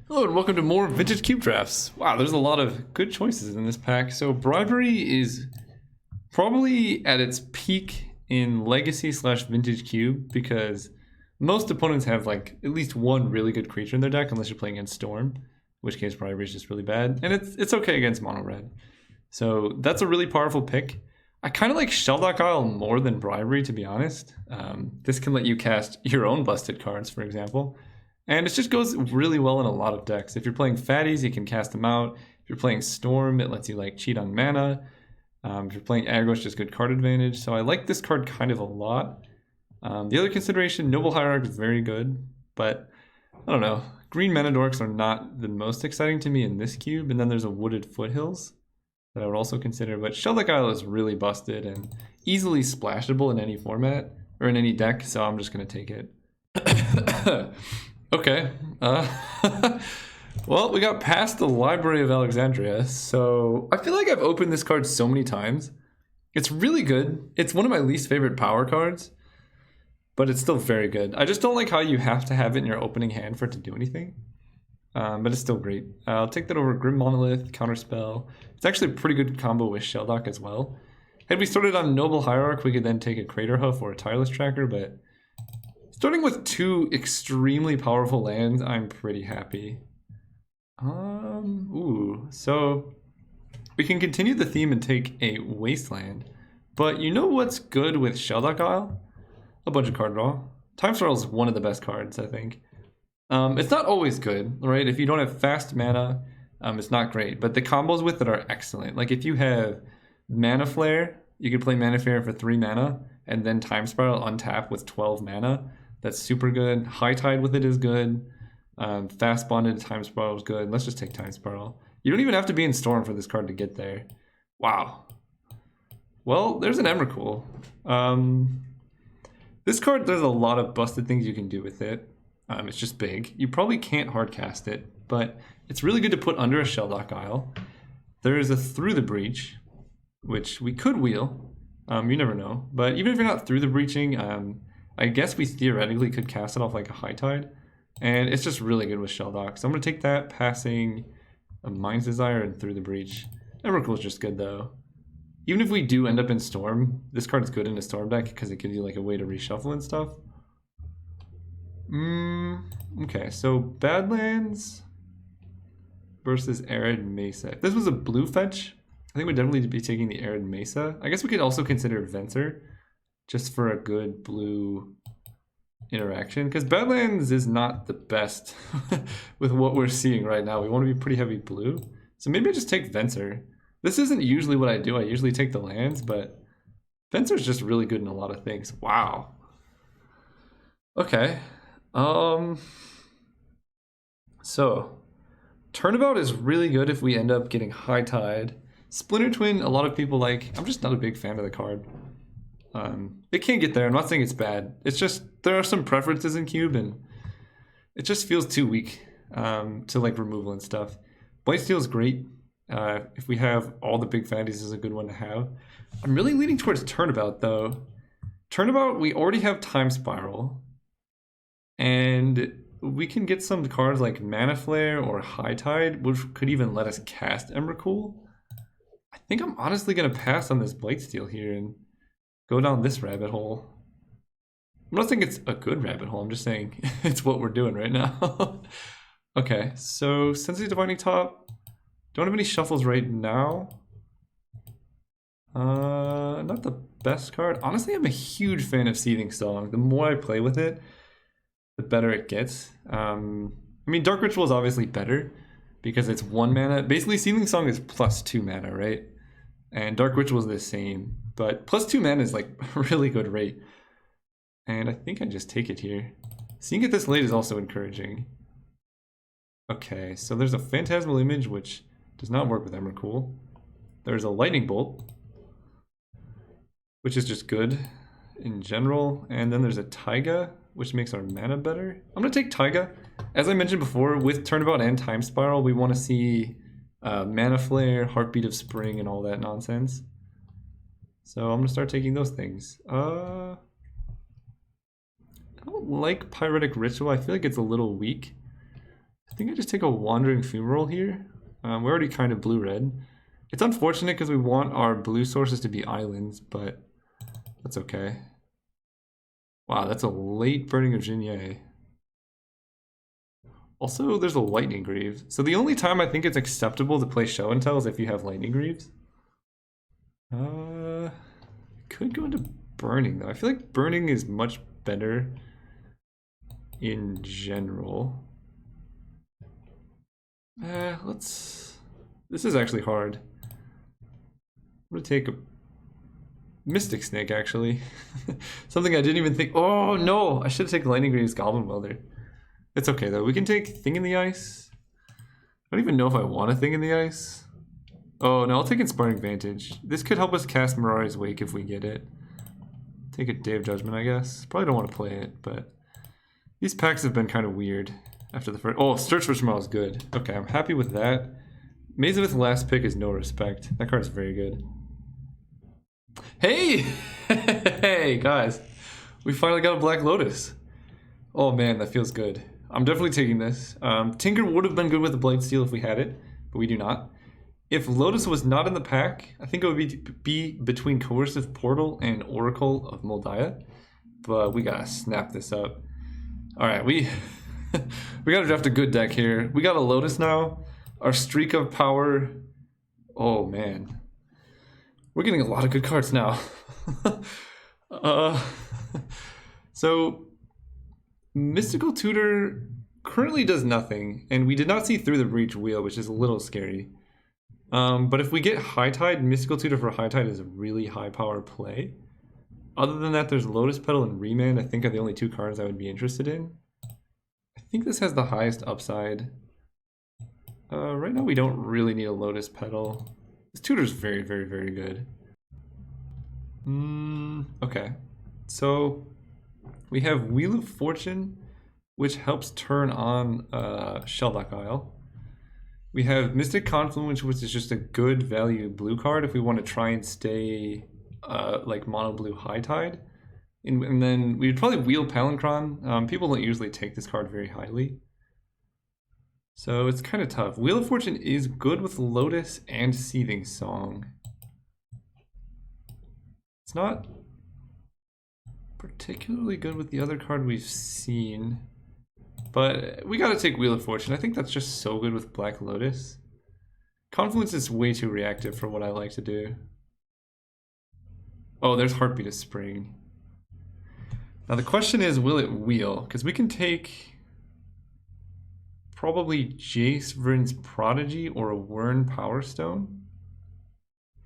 Hello and welcome to more Vintage Cube Drafts. Wow, there's a lot of good choices in this pack. So Bribery is probably at its peak in Legacy / Vintage Cube because most opponents have like at least one really good creature in their deck unless you're playing against Storm, in which case Bribery is just really bad. And it's okay against Mono Red. So that's a really powerful pick. I kind of like Shelldock Isle more than Bribery, to be honest. This can let you cast your own busted cards, for example. And it just goes really well in a lot of decks. If you're playing fatties, you can cast them out. If you're playing Storm, it lets you like cheat on mana. If you're playing aggro, it's just good card advantage. So I like this card kind of a lot. The other consideration, Noble Hierarch is very good, but I don't know. Green mana dorks are not the most exciting to me in this cube. And then there's a Wooded Foothills that I would also consider. But Shelldock Isle is really busted and easily splashable in any format or in any deck. So I'm just going to take it. Okay, well, we got past the Library of Alexandria, so I feel like I've opened this card so many times. It's really good. It's one of my least favorite power cards, but it's still very good. I just don't like how you have to have it in your opening hand for it to do anything, but it's still great. I'll take that over Grim Monolith, Counterspell. It's actually a pretty good combo with Shelldock as well. Had we started on Noble Hierarch, we could then take a Crater Hoof or a Tireless Tracker, but starting with two extremely powerful lands, I'm pretty happy. So we can continue the theme and take a Wasteland. But you know what's good with Shelldock Isle? A bunch of card draw. Time Spiral is one of the best cards, I think. It's not always good, right? If you don't have fast mana, it's not great. But the combos with it are excellent. Like if you have Mana Flare, you can play Mana Flare for 3 mana, and then Time Spiral untap with 12 mana. That's super good. High Tide with it is good. Fast Bonded Time Spiral is good. Let's just take Time Spiral. You don't even have to be in Storm for this card to get there. Wow. Well, there's an Emrakul. This card, there's a lot of busted things you can do with it. It's just big. You probably can't hard cast it, but it's really good to put under a Shelldock Isle. There is a Through the Breach, which we could wheel. You never know. But even if you're not Through the Breaching, I guess we theoretically could cast it off like a High Tide. And it's just really good with Shelldock. So I'm going to take that, passing a Mind's Desire and Through the Breach. Emrakul is just good though. Even if we do end up in Storm, this card's good in a Storm deck because it gives you like a way to reshuffle and stuff. Okay, so Badlands versus Arid Mesa. If this was a blue fetch, I think we'd definitely be taking the Arid Mesa. I guess we could also consider Venser, just for a good blue interaction, because Badlands is not the best with what we're seeing right now. We want to be pretty heavy blue, so maybe I just take Venser. This isn't usually what I do. I usually take the lands, but Venser is just really good in a lot of things. Wow. Okay. So Turnabout is really good if we end up getting High Tide. Splinter Twin, a lot of people like. I'm just not a big fan of the card. It can't get there. I'm not saying it's bad. It's just there are some preferences in Cube, and it just feels too weak to like removal and stuff. Blightsteel is great. If we have all the big fatties, is a good one to have. I'm really leaning towards Turnabout though. Turnabout, we already have Time Spiral, and we can get some cards like Mana Flare or High Tide, which could even let us cast Emrakul. I think I'm honestly gonna pass on this Blightsteel here and go down this rabbit hole. I'm not saying it's a good rabbit hole, I'm just saying it's what we're doing right now. Okay, so Sensitive Divining Top. Don't have any shuffles right now. Not the best card. Honestly, I'm a huge fan of Seething Song. The more I play with it, the better it gets. I mean, Dark Ritual is obviously better because it's 1 mana. Basically, Seething Song is +2 mana, right? And Dark Ritual is the same. But +2 mana is like a really good rate. And I think I just take it here. Seeing it this late is also encouraging. Okay, so there's a Phantasmal Image, which does not work with Emrakul. There's a Lightning Bolt, which is just good in general. And then there's a Taiga, which makes our mana better. I'm going to take Taiga. As I mentioned before, with Turnabout and Time Spiral, we want to see Mana Flare, Heartbeat of Spring, and all that nonsense. So I'm going to start taking those things. I don't like Pyretic Ritual. I feel like it's a little weak. I think I just take a Wandering Fumarole here. We're already kind of blue-red. It's unfortunate because we want our blue sources to be islands, but that's okay. Wow, that's a late Burning of Jinye. Also, there's a Lightning Greaves. So the only time I think it's acceptable to play Show and Tell is if you have Lightning Greaves. Could go into Burning though. I feel like Burning is much better in general. This is actually hard. I'm gonna take a Mystic Snake, actually. Something I didn't even think. Oh no! I should have taken Lightning Greaves Goblin Welder. It's okay though. We can take Thing in the Ice. I don't even know if I want a Thing in the Ice. Oh no, I'll take Inspiring Vantage. This could help us cast Mirari's Wake if we get it. Take a Day of Judgment, I guess. Probably don't want to play it, but these packs have been kind of weird after the first. Oh, Search for Tomorrow is good. Okay, I'm happy with that. Maze of Ith's last pick is No Respect. That card is very good. Hey! Hey, guys. We finally got a Black Lotus. Oh man, that feels good. I'm definitely taking this. Tinker would have been good with the Blightsteel if we had it, but we do not. If Lotus was not in the pack, I think it would be between Coercive Portal and Oracle of Moldiah. But we gotta snap this up. Alright, we gotta draft a good deck here. We got a Lotus now. Our Streak of Power. Oh man. We're getting a lot of good cards now. So Mystical Tutor currently does nothing, and we did not see through the Breach Wheel, which is a little scary. But if we get High Tide, Mystical Tutor for High Tide is a really high power play. Other than that, there's Lotus Petal and Remand, I think are the only two cards I would be interested in. I think this has the highest upside. Right now we don't really need a Lotus Petal. This Tutor's very, very, very good. Okay. So we have Wheel of Fortune, which helps turn on Shelldock Isle. We have Mystic Confluence, which is just a good value blue card if we want to try and stay like mono blue High Tide. And then we'd probably wheel Palancron. People don't usually take this card very highly. So it's kind of tough. Wheel of Fortune is good with Lotus and Seething Song. It's not particularly good with the other card we've seen. But we gotta take Wheel of Fortune. I think that's just so good with Black Lotus. Confluence is way too reactive for what I like to do. Oh, there's Heartbeat of Spring. Now the question is, will it wheel? Because we can take probably Jace Vryn's Prodigy or a Wyrn Power Stone.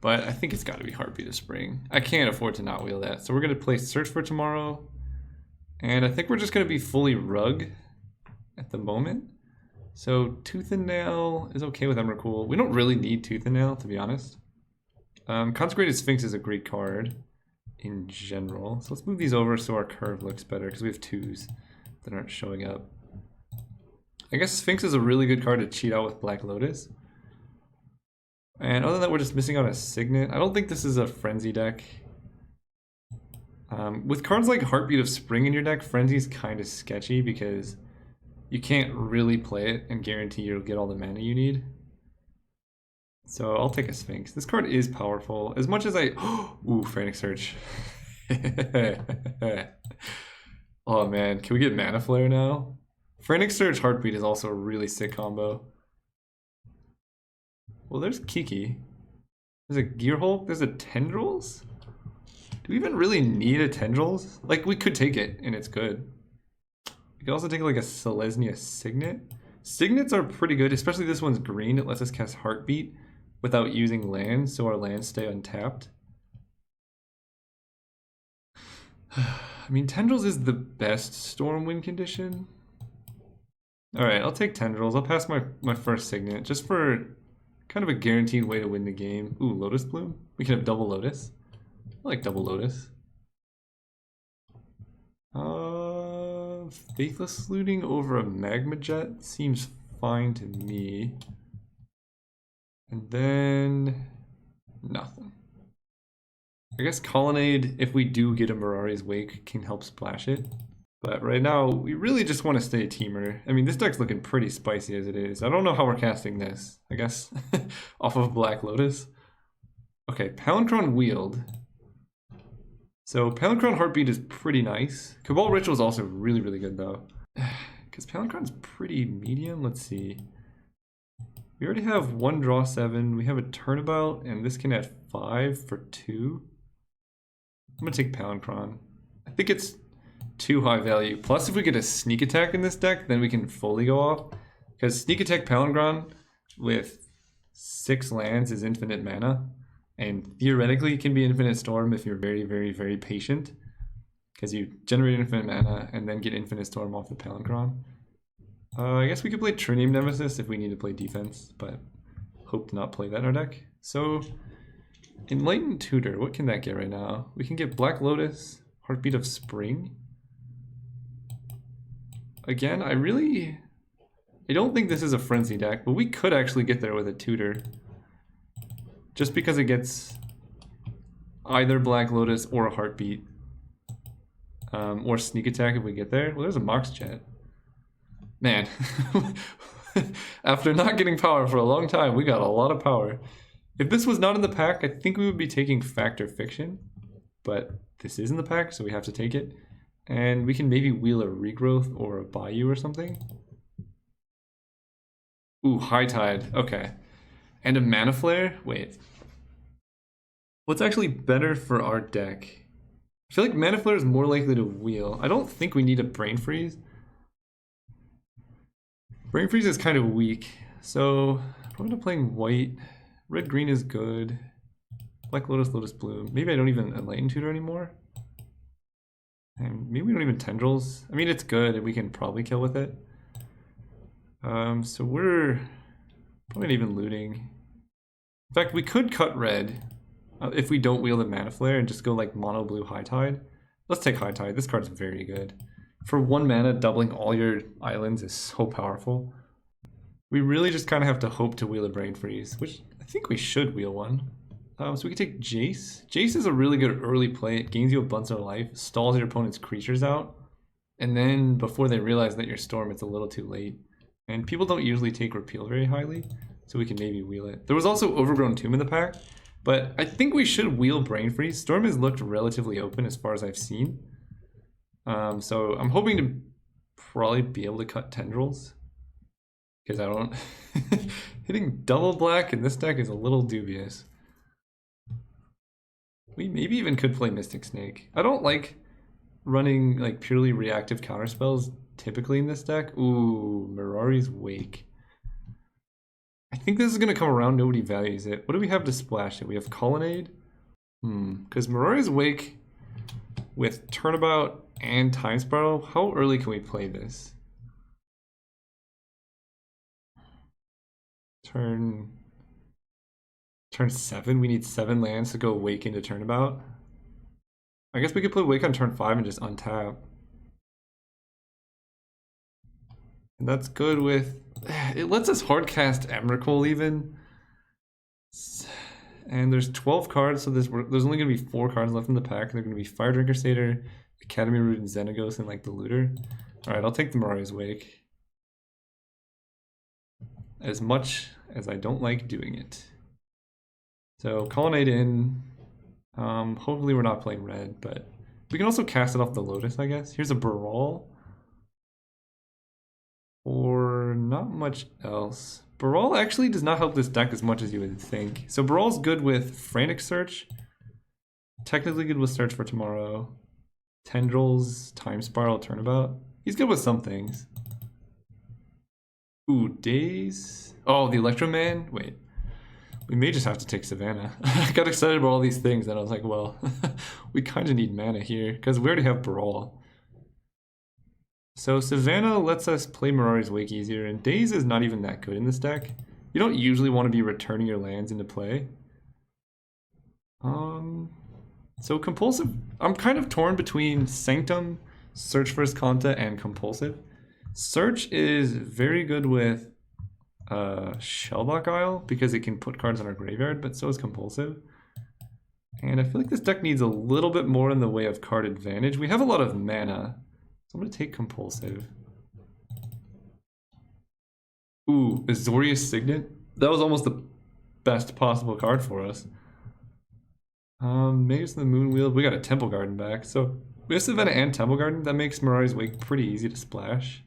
But I think it's gotta be Heartbeat of Spring. I can't afford to not wheel that. So we're gonna play Search for Tomorrow. And I think we're just gonna be fully Rug at the moment. So Tooth and Nail is okay with Emrakul. We don't really need Tooth and Nail, to be honest. Consecrated Sphinx is a great card in general. So let's move these over so our curve looks better, because we have twos that aren't showing up. I guess Sphinx is a really good card to cheat out with Black Lotus. And other than that, we're just missing out a Signet. I don't think this is a Frenzy deck. With cards like Heartbeat of Spring in your deck, Frenzy is kind of sketchy because you can't really play it and guarantee you'll get all the mana you need. So I'll take a Sphinx. This card is powerful. As much as I... Ooh, Frantic Search. Oh man, can we get Mana Flare now? Frantic Search Heartbeat is also a really sick combo. Well, there's Kiki. There's a Gearhulk. There's a Tendrils? Do we even really need a Tendrils? Like, we could take it, and it's good. We could also take like a Selesnya Signet. Signets are pretty good, especially this one's green. It lets us cast Heartbeat without using lands, so our lands stay untapped. I mean, Tendrils is the best Stormwind condition. Alright, I'll take Tendrils. I'll pass my first Signet, just for kind of a guaranteed way to win the game. Ooh, Lotus Bloom? We can have double Lotus. I like double Lotus. Faithless Looting over a Magma Jet seems fine to me. And then nothing. I guess Colonnade, if we do get a Mirari's Wake, can help splash it. But right now, we really just want to stay a teamer. I mean, this deck's looking pretty spicy as it is. I don't know how we're casting this. I guess off of Black Lotus. Okay, Palinchron Wield. So Palinchron Heartbeat is pretty nice. Cabal Ritual is also really, really good though. Because Palinchron's pretty medium. Let's see. We already have 1 draw 7. We have a turnabout, and this can add 5 for 2. I'm gonna take Palinchron. I think it's too high value. Plus, if we get a sneak attack in this deck, then we can fully go off. Because sneak attack Palinchron with 6 lands is infinite mana. And theoretically, it can be infinite storm if you're very, very, very patient. Because you generate infinite mana and then get infinite storm off the Palinchron. I guess we could play Trinium Nemesis if we need to play defense, but hope to not play that in our deck. So, Enlightened Tutor, what can that get right now? We can get Black Lotus, Heartbeat of Spring. Again, I don't think this is a Frenzy deck, but we could actually get there with a Tutor. Just because it gets either Black Lotus or a Heartbeat. Or Sneak Attack if we get there. Well, there's a Mox Jet. Man, after not getting power for a long time, we got a lot of power. If this was not in the pack, I think we would be taking Factor Fiction. But this is in the pack, so we have to take it. And we can maybe wheel a Regrowth or a Bayou or something. Ooh, High Tide. Okay. And a Mana Flare? Wait. What's actually better for our deck? I feel like Mana Flare is more likely to wheel. I don't think we need a Brain Freeze. Brain Freeze is kind of weak. So, I'm going to playing white. Red-green is good. Black Lotus, Lotus Bloom. Maybe I don't even Enlighten Tutor anymore. And maybe we don't even Tendrils. I mean, it's good and we can probably kill with it. So we're probably not even looting. In fact, we could cut red if we don't wheel the Mana Flare and just go like mono blue High Tide. Let's take High Tide. This card's very good. For 1 mana, doubling all your islands is so powerful. We really just kind of have to hope to wheel a Brain Freeze, which I think we should wheel one. So we can take Jace. Jace is a really good early play. It gains you a bunch of life, stalls your opponent's creatures out, and then before they realize that you're Storm, it's a little too late. And people don't usually take Repeal very highly, so we can maybe wheel it. There was also Overgrown Tomb in the pack, but I think we should wheel Brain Freeze. Storm has looked relatively open as far as I've seen. So I'm hoping to probably be able to cut Tendrils. Because I don't... Hitting double black in this deck is a little dubious. We maybe even could play Mystic Snake. I don't like running like purely reactive counterspells typically in this deck. Ooh, Mirari's Wake. I think this is going to come around. Nobody values it. What do we have to splash it? We have Colonnade. Because Mirari's Wake with Turnabout and Time Spiral, how early can we play this? Turn 7, we need 7 lands to go Wake into Turnabout. I guess we could play Wake on turn 5 and just untap. And that's good with... It lets us hardcast Emrakul even. And there's 12 cards, so there's only going to be 4 cards left in the pack. They're going to be Fire Drinker Satyr, Academy Root, and Xenagos, and like the Looter. Alright, I'll take the Mirari's Wake. As much as I don't like doing it. So Colonnade in. Hopefully we're not playing red, but we can also cast it off the Lotus, I guess. Here's a Baral. Or not much else. Baral actually does not help this deck as much as you would think. So Baral's good with Frantic Search. Technically good with Search for Tomorrow. Tendrils, Time Spiral, Turnabout. He's good with some things. Ooh, Daze. Oh, the Electro Man? Wait. We may just have to take Savannah. I got excited about all these things and I was like, well, we kind of need mana here because we already have Baral. So Savannah lets us play Mirari's Wake easier, and Daze is not even that good in this deck. You don't usually want to be returning your lands into play. So Compulsive, I'm kind of torn between Sanctum, Search for Escanta, and Compulsive. Search is very good with Shellblock Isle because it can put cards on our graveyard, but so is Compulsive. And I feel like this deck needs a little bit more in the way of card advantage. We have a lot of mana, I'm gonna take Compulsive. Ooh, Azorius Signet? That was almost the best possible card for us. Magus the Moon Wheel. We got a Temple Garden back. So we have Savannah and Temple Garden. That makes Mirari's Wake pretty easy to splash.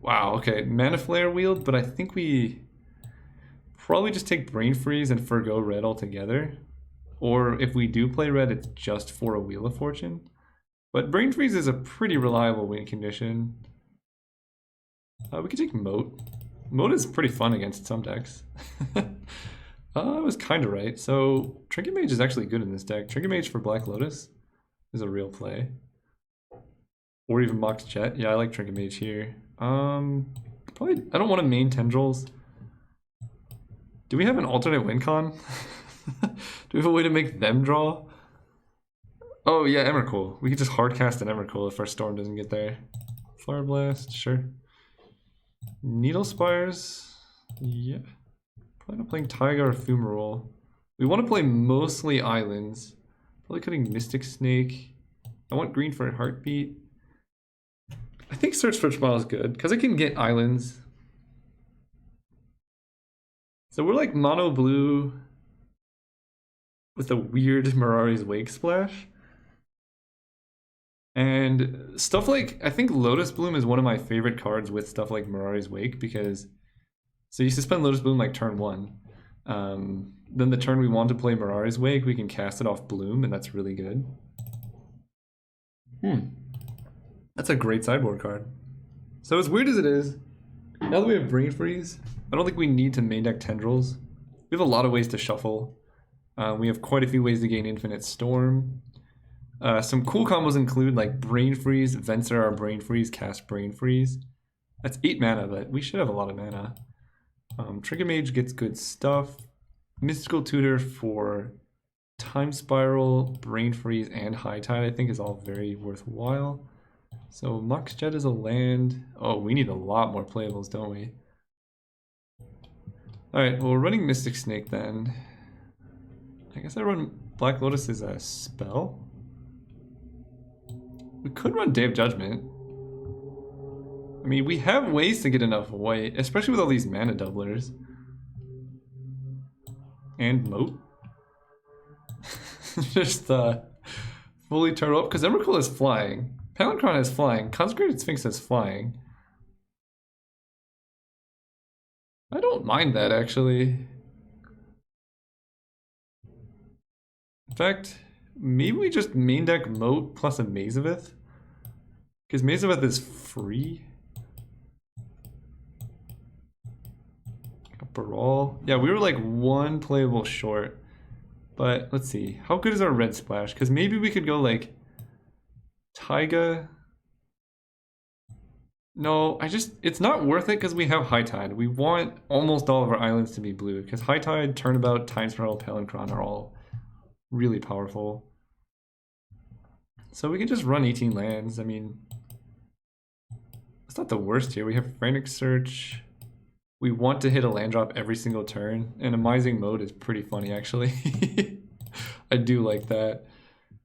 Wow, okay. Mana Flare wheeled, but I think we probably just take Brain Freeze and forgo red altogether. Or if we do play red, it's just for a Wheel of Fortune. But Brain Freeze is a pretty reliable win condition. We could take Moat. Moat is pretty fun against some decks. I was kind of right. So Trinket Mage is actually good in this deck. Trinket Mage for Black Lotus is a real play. Or even Mox Jet. Yeah, I like Trinket Mage here. Probably I don't want to main Tendrils. Do we have an alternate win con? Do we have a way to make them draw? Oh yeah, Emrakul. We could just hardcast an Emrakul if our Storm doesn't get there. Fire Blast, sure. Needle Spires, yeah. Probably not playing Taiga or Fumarole. We want to play mostly islands. Probably cutting Mystic Snake. I want green for a Heartbeat. I think Search for Smile is good because it can get islands. So we're like mono blue with a weird Mirari's Wake splash. And stuff like, I think Lotus Bloom is one of my favorite cards with stuff like Mirari's Wake because, so you suspend Lotus Bloom like turn 1. Then the turn we want to play Mirari's Wake, we can cast it off Bloom, and that's really good. That's a great sideboard card. So as weird as it is, now that we have Brain Freeze, I don't think we need to main deck Tendrils. We have a lot of ways to shuffle. We have quite a few ways to gain Infinite Storm. Some cool combos include like Brain Freeze, Venser our Brain Freeze, cast Brain Freeze. That's 8 mana, but we should have a lot of mana. Trinket Mage gets good stuff. Mystical Tutor for Time Spiral, Brain Freeze, and High Tide I think is all very worthwhile. So Mox Jet is a land. Oh, we need a lot more playables, don't we? Alright, well we're running Mystic Snake then. I guess I run Black Lotus as a spell. We could run Day of Judgment. I mean, we have ways to get enough white, especially with all these mana doublers. And Moat. Just fully turn up, because Emrakul is flying. Palinchron is flying. Consecrated Sphinx is flying. I don't mind that, actually. In fact, maybe we just main deck Moat plus a Mazavith. Because Mazavith is free. Baral. Yeah, we were like one playable short. But let's see. How good is our red splash? Because maybe we could go like Taiga. No, it's not worth it because we have High Tide. We want almost all of our islands to be blue. Because High Tide, Turnabout, Time Spiral, Palinchron are all really powerful. So we can just run 18 lands. I mean, it's not the worst here. We have Frantic Search. We want to hit a land drop every single turn, and Amazing Mode is pretty funny, actually. I do like that.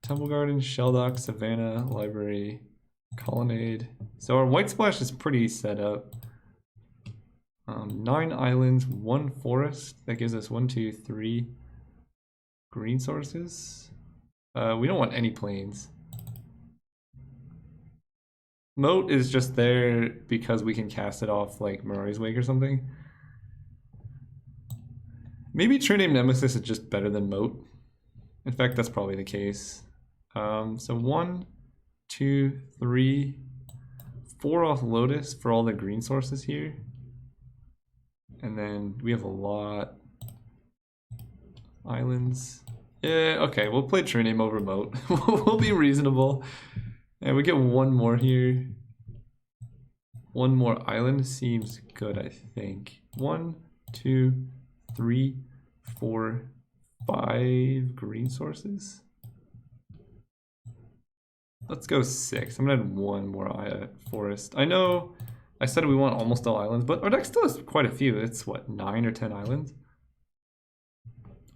Temple Garden, Shelldock, Savannah, Library, Colonnade. So our white splash is pretty set up. 9 islands, 1 forest. That gives us 1, 2, 3 green sources. We don't want any plains. Moat is just there because we can cast it off like Mirari's Wake or something. Maybe True Name Nemesis is just better than Moat. In fact, that's probably the case. So 1, 2, 3, 4 off Lotus for all the green sources here. And then we have a lot. Islands. Yeah, okay, we'll play True Name over Moat. We'll be reasonable. And we get 1 more here. 1 more island seems good, I think. 1, 2, 3, 4, 5 green sources. Let's go 6. I'm gonna add 1 more forest. I know I said we want almost all islands, but our deck still has quite a few. It's what, 9 or 10 islands?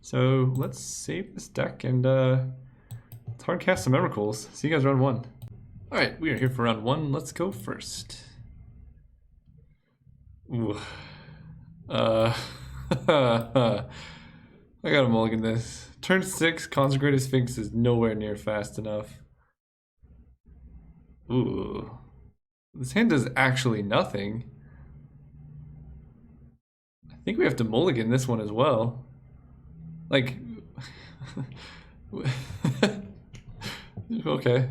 So let's save this deck and let's hardcast some Emrakuls. See you guys round 1. Alright, we are here for round 1. Let's go first. Ooh. I gotta mulligan this. Turn 6, Consecrated Sphinx is nowhere near fast enough. Ooh. This hand does actually nothing. I think we have to mulligan this one as well. Like... okay.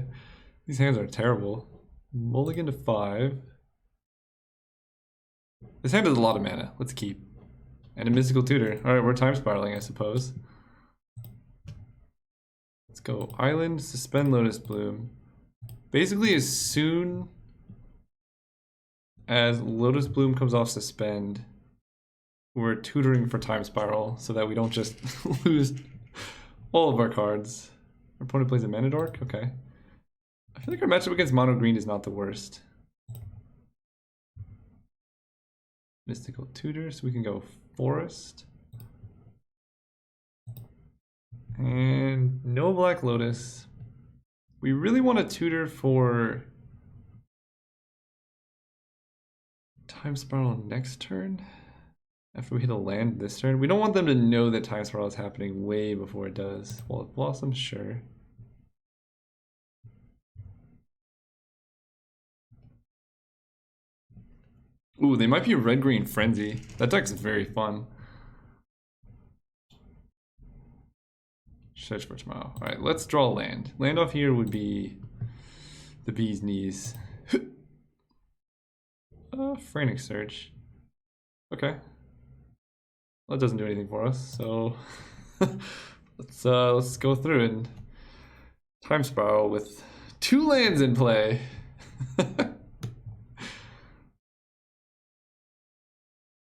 These hands are terrible. Mulligan to 5. This hand has a lot of mana. Let's keep. And a Mystical Tutor. Alright, we're time spiraling, I suppose. Let's go. Island, suspend Lotus Bloom. Basically, as soon as Lotus Bloom comes off suspend, we're tutoring for time spiral so that we don't just lose all of our cards. Our opponent plays a Mana Dork? Okay. I feel like our matchup against mono green is not the worst. Mystical Tutor, so we can go Forest. And no Black Lotus. We really want to tutor for Time Spiral next turn. After we hit a land this turn. We don't want them to know that Time Spiral is happening way before it does. Wallet Blossom, sure. Ooh, they might be red-green Frenzy. That deck's very fun. Search for tomorrow. Alright, let's draw land. Land off here would be the bee's knees. Frantic Search. Okay. Well, that doesn't do anything for us, so let's go through and time spiral with 2 lands in play.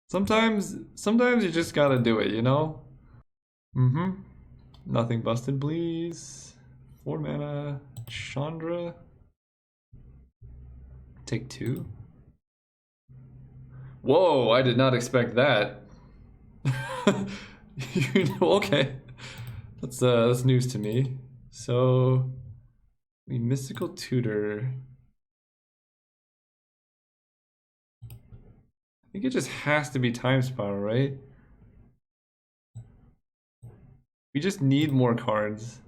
Sometimes you just gotta do it, you know? Nothing busted, please. 4 mana. Chandra. Take 2. Whoa, I did not expect that. You know, okay. That's news to me. So the Mystical Tutor. I think it just has to be Time Spiral, right? We just need more cards.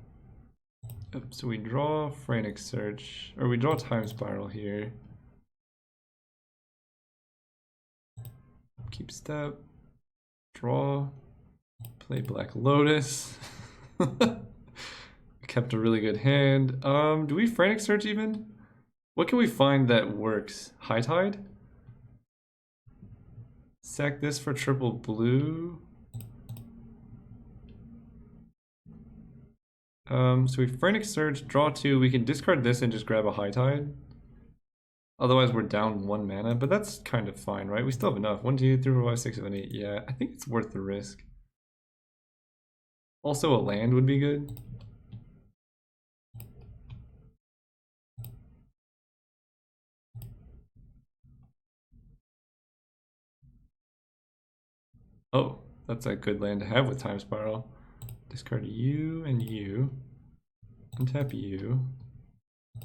Yep, so we draw Frantic Search, or we draw Time Spiral here. Keep step, draw, play Black Lotus. Kept a really good hand. Do we Frantic Search even? What can we find that works? High Tide? Sack this for triple blue. So we Frantic Search, draw 2. We can discard this and just grab a High Tide. Otherwise, we're down 1 mana, but that's kind of fine, right? We still have enough. 1, 2, 3, 4, 5, 6, 7, 8. Yeah, I think it's worth the risk. Also, a land would be good. Oh, that's a good land to have with Time Spiral. Discard you and you. Untap you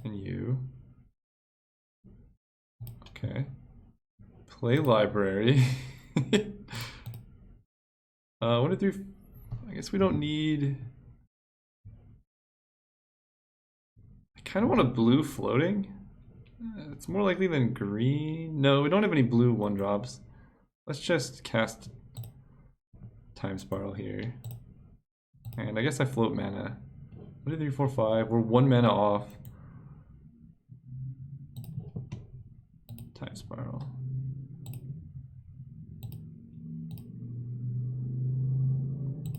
and you. Okay. Play library. 1, 2, 3. I guess we don't need. I kind of want a blue floating. It's more likely than green. No, we don't have any blue 1-drops. Let's just cast Time Spiral here. And I guess I float mana. 1, 2, 3, 4, 5. We're 1 mana off. Time Spiral.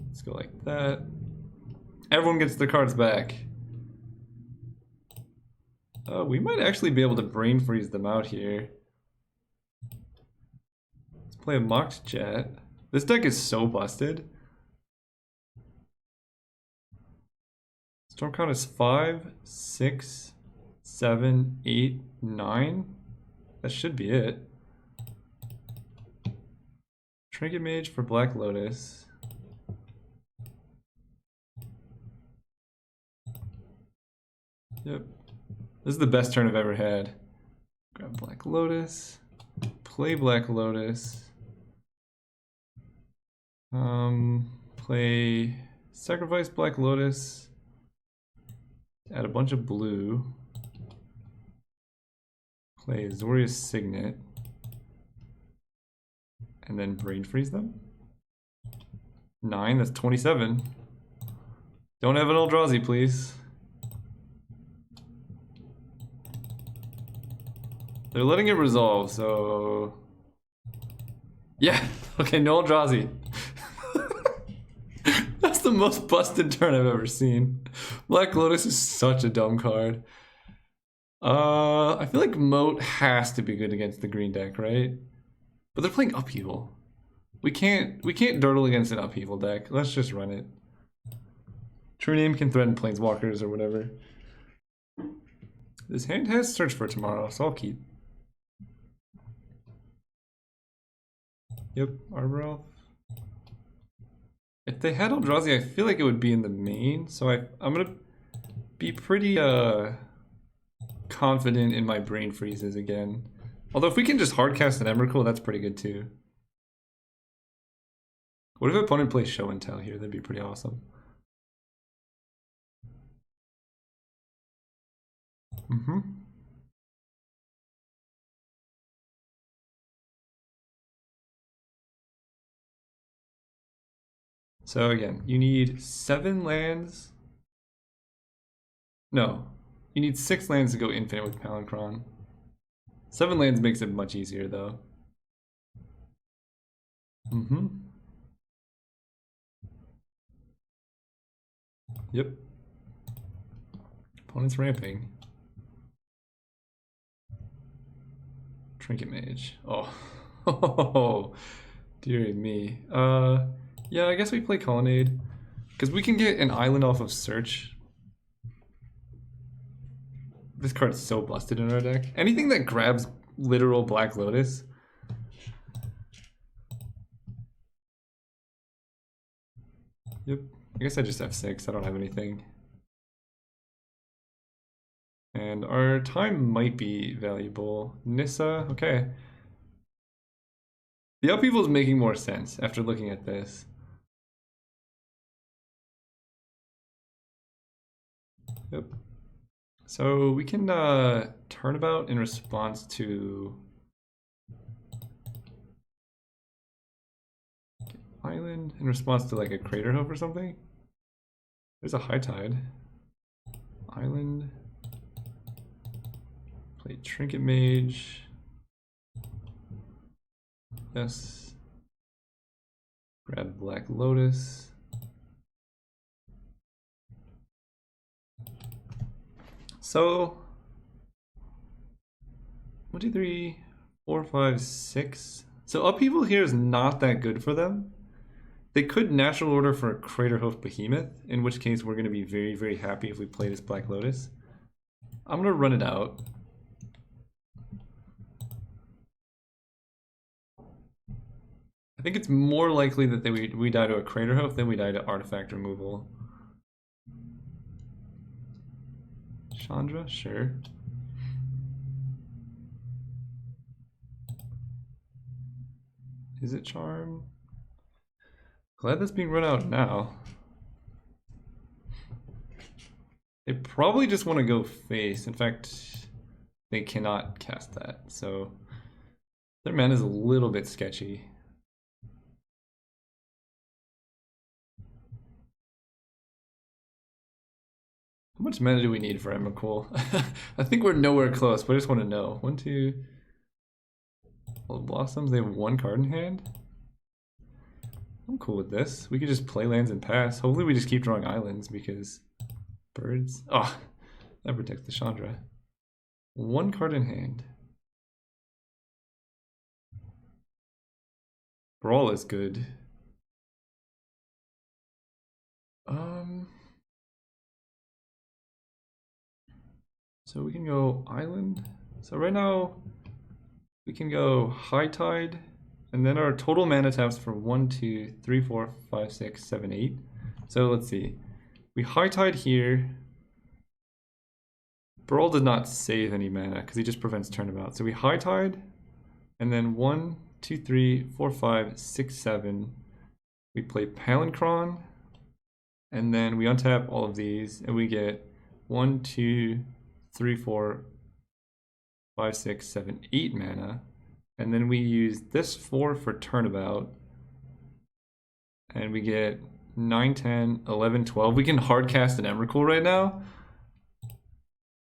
Let's go like that. Everyone gets their cards back. We might actually be able to brain freeze them out here. Let's play a Mocked Jet. This deck is so busted. Storm count is 5, 6, 7, 8, 9. That should be it. Trinket Mage for Black Lotus. Yep. This is the best turn I've ever had. Grab Black Lotus. Play Black Lotus. Play Sacrifice Black Lotus. Add a bunch of blue. Play Azorius Signet. And then Brain Freeze them. 9, that's 27. Don't have an Eldrazi, please. They're letting it resolve, so... Yeah, okay, no Eldrazi. That's the most busted turn I've ever seen. Black Lotus is such a dumb card. I feel like Moat has to be good against the green deck, right? But they're playing Upheaval. We can't durdle against an Upheaval deck. Let's just run it. True Name can threaten Planeswalkers or whatever. This hand has Search for Tomorrow, so I'll keep. Yep, Arbor Elf. If they had Eldrazi, I feel like it would be in the main, so I'm gonna be pretty confident in my Brain Freezes again. Although if we can just hardcast an Emrakul, that's pretty good too. What if opponent plays Show and Tell here? That'd be pretty awesome. So again, you need 7 lands. No, you need 6 lands to go infinite with Palancron. 7 lands makes it much easier though. Yep. Opponent's ramping. Trinket Mage. Oh, dearie me. Yeah, I guess we play Colonnade. Because we can get an island off of Search. This card's so busted in our deck. Anything that grabs literal Black Lotus. Yep. I guess I just have 6. I don't have anything. And our time might be valuable. Nissa, okay. The Upheaval is making more sense after looking at this. Yep. So we can turnabout in response to Island, in response to like a Crater Hoof or something. There's a High Tide. Island. Play Trinket Mage. Yes. Grab Black Lotus. So 1, 2, 3, 4, 5, 6. So Upheaval here is not that good for them. They could natural order for a Crater Hoof Behemoth, in which case we're going to be very, very happy if we play this Black Lotus. I'm going to run it out. I think it's more likely that we die to a Crater Hoof than we die to artifact removal. Chandra, sure. Is it Charm? Glad that's being run out now. They probably just want to go face. In fact, they cannot cast that. So their mana is a little bit sketchy. How much mana do we need for Emrakul? I think we're nowhere close, but I just want to know. 1, 2. All the Blossoms, they have 1 card in hand. I'm cool with this. We could just play lands and pass. Hopefully we just keep drawing islands because birds. Oh, that protects the Chandra. 1 card in hand. Brawl is good. So we can go island. So right now we can go High Tide, and then our total mana taps for 1, 2, 3, 4, 5, 6, 7, 8. So let's see. We High Tide here. Brawl did not save any mana because he just prevents turnabout. So we High Tide, and then 1, 2, 3, 4, 5, 6, 7. We play Palinchron, and then we untap all of these, and we get 1, 2, 3, 4, 5, 6, 7, 8 mana. And then we use this 4 for turnabout, and we get 9, 10, 11, 12. We can hardcast an Emrakul right now.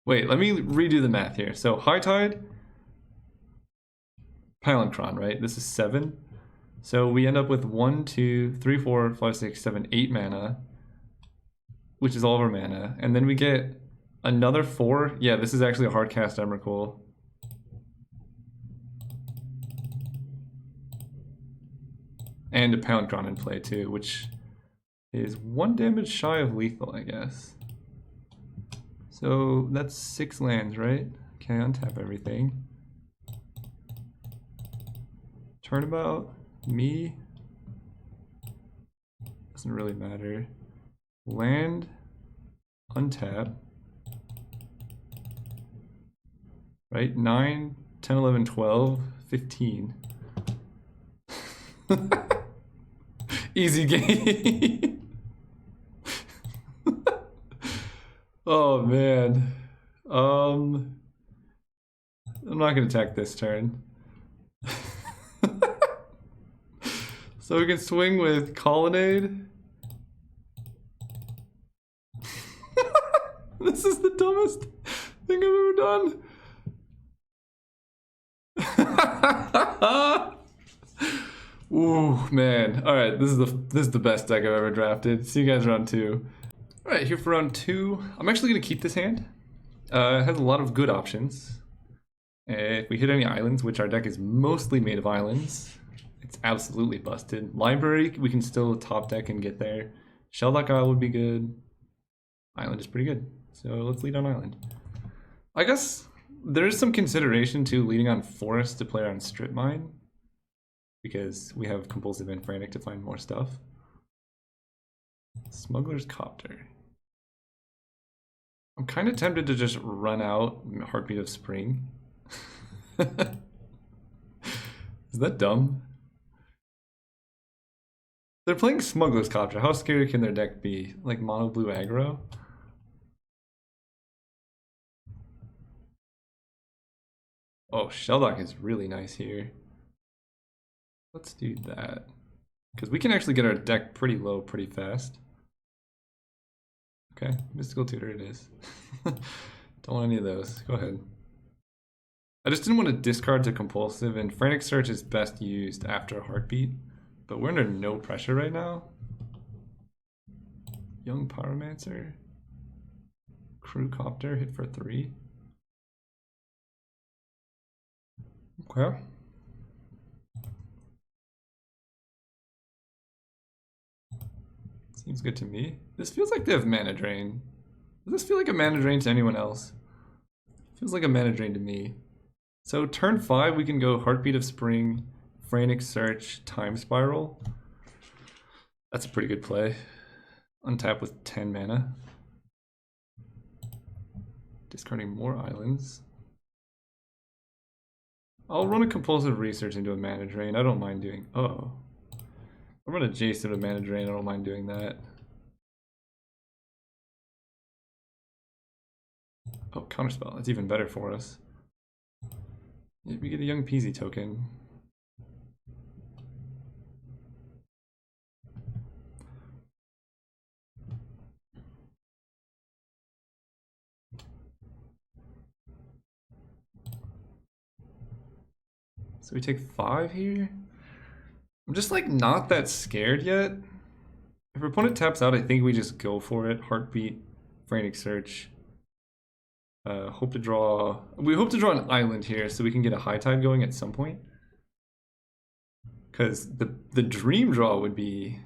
Wait, let me redo the math here. So High Tide, Palinchron, right? This is 7. So we end up with 1, 2, 3, 4, 5, 6, 7, 8 mana, which is all of our mana. And then we get another 4. Yeah, this is actually a hardcast Emrakul. And a Palinchron in play too, which is 1 damage shy of lethal, I guess. So that's 6 lands, right? Okay, untap everything. Turnabout, me. Doesn't really matter. Land, untap. Right? 9, 10, 11, 12, 15. Easy game. Oh man. I'm not gonna attack this turn. So we can swing with Colonnade. This is the dumbest thing I've ever done. Ooh, man. Alright, this is the best deck I've ever drafted. See you guys round 2. Alright, here for round 2. I'm actually going to keep this hand. It has a lot of good options. If we hit any islands, which our deck is mostly made of islands, it's absolutely busted. Library, we can still top deck and get there. Shelldock Isle would be good. Island is pretty good. So let's lead on Island. I guess there's some consideration to leading on Forest to play on Strip Mine, because we have Compulsive and Frantic to find more stuff. Smuggler's Copter. I'm kind of tempted to just run out Heartbeat of Spring. Is that dumb? They're playing Smuggler's Copter. How scary can their deck be? Like mono blue aggro? Oh, Shelldock is really nice here. Let's do that. Because we can actually get our deck pretty low pretty fast. Okay, Mystical Tutor it is. Don't want any of those. Go ahead. I just didn't want to discard to Compulsive, and Frantic Search is best used after Heartbeat. But we're under no pressure right now. Young Pyromancer. Crew Copter, hit for 3. Okay. Seems good to me. This feels like they have mana drain. Does this feel like a mana drain to anyone else? Feels like a mana drain to me. So turn 5 we can go Heartbeat of Spring, Frantic Search, Time Spiral. That's a pretty good play. Untap with 10 mana. Discarding more islands. I'll run a Compulsive Research into a mana drain. I don't mind doing... Oh. I'll run a Jace into a mana drain. I don't mind doing that. Oh, Counterspell. That's even better for us. Yeah, we get a Young Peasy token. So we take 5 here. I'm just like not that scared yet. If our opponent taps out, I think we just go for it. Heartbeat, Frantic Search. We hope to draw an island here so we can get a High Tide going at some point. Because the dream draw would be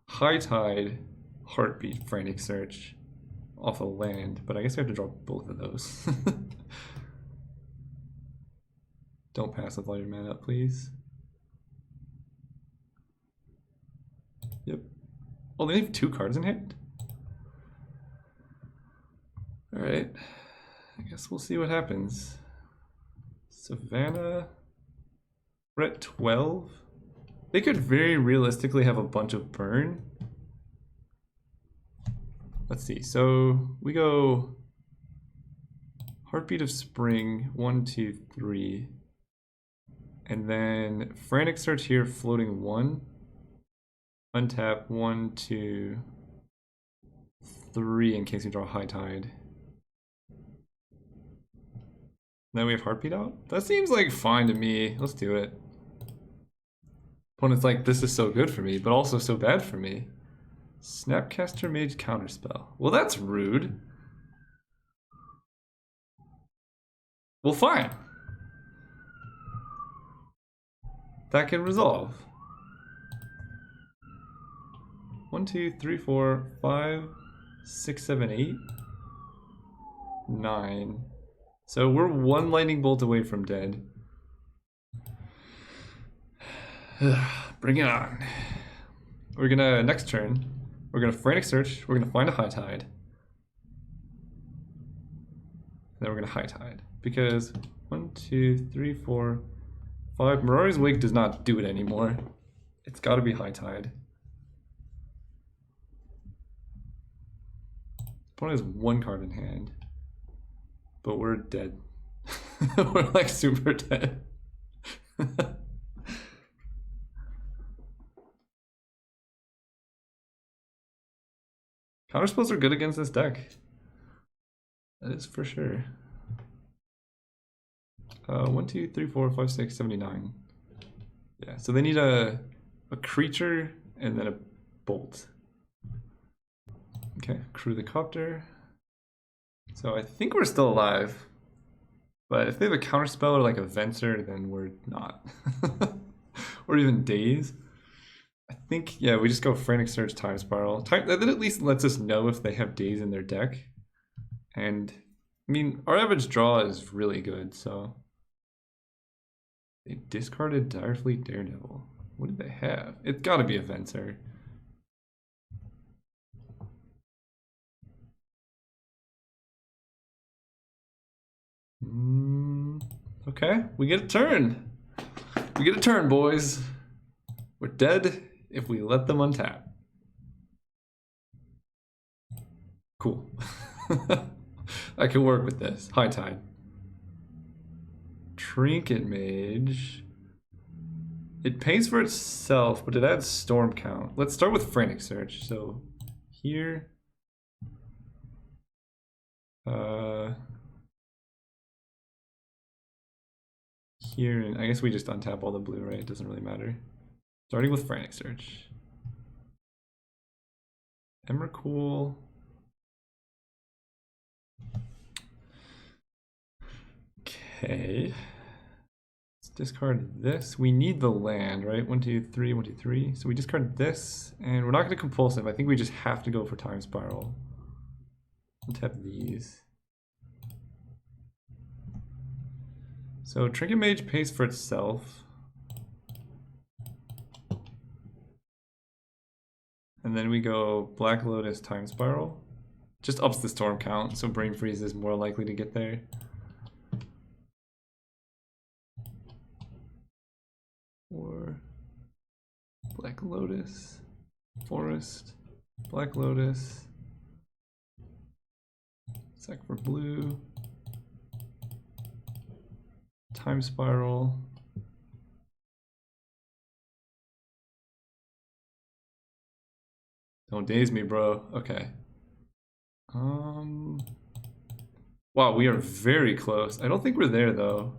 High Tide, Heartbeat, Frantic Search off a land, but I guess we have to draw both of those. Don't pass with all your mana up, please. Yep. Oh, they have 2 cards in hand? Alright. I guess Guess we'll see what happens. Savannah, we're at 12. They could very realistically have a bunch of burn. Let's see, so we go Heartbeat of Spring, 1, 2, 3. And then Frantic Search here, floating 1. Untap 1, 2, 3 in case we draw High Tide. Then we have Heartbeat out? That seems like fine to me. Let's do it. Opponent's like, this is so good for me, but also so bad for me. Snapcaster Mage Counterspell. Well, that's rude. Well, fine. That can resolve. 1, 2, 3, 4, 5, 6, 7, 8, 9. So we're 1 lightning bolt away from dead. Bring it on. We're gonna, next turn, we're gonna Frantic Search, we're gonna find a High Tide. Then we're gonna High Tide. Because 1, 2, 3, 4, 5. Mirari's Wake does not do it anymore. It's gotta be High Tide. Opponent has 1 card in hand. But we're dead. We're like super dead. Counterspells are good against this deck. That is for sure. 1, 2, 3, 4, 5, 6, 79. Yeah, so they need a creature and then a bolt. Okay, crew the copter. So I think we're still alive. But if they have a counterspell or like a Venser, then we're not. Or even Daze. I think, yeah, we just go Frantic Search, Time Spiral. That at least lets us know if they have Daze in their deck. And, I mean, our average draw is really good, so. They discarded Direfleet Daredevil. What did they have? It's gotta be a Venser. Okay, we get a turn. We get a turn, boys. We're dead if we let them untap. Cool. I can work with this. High Tide. Trinket Mage. It pays for itself, but it adds Storm Count. Let's start with Frantic Search. So here. Here, and I guess we just untap all the blue, right? It doesn't really matter. Starting with Frantic Search. Emrakul. Okay. Let's discard this. We need the land, right? 1, 2, 3, 1, 2, 3. So we discard this, and we're not going to compulsive. I think we just have to go for Time Spiral. Untap these. So Trinket Mage pays for itself. And then we go Black Lotus, Time Spiral. Just ups the storm count, so Brain Freeze is more likely to get there. Or Black Lotus, Forest, Black Lotus, Sack for blue. Time Spiral. Don't daze me, bro. Okay. Wow, we are very close. I don't think we're there though.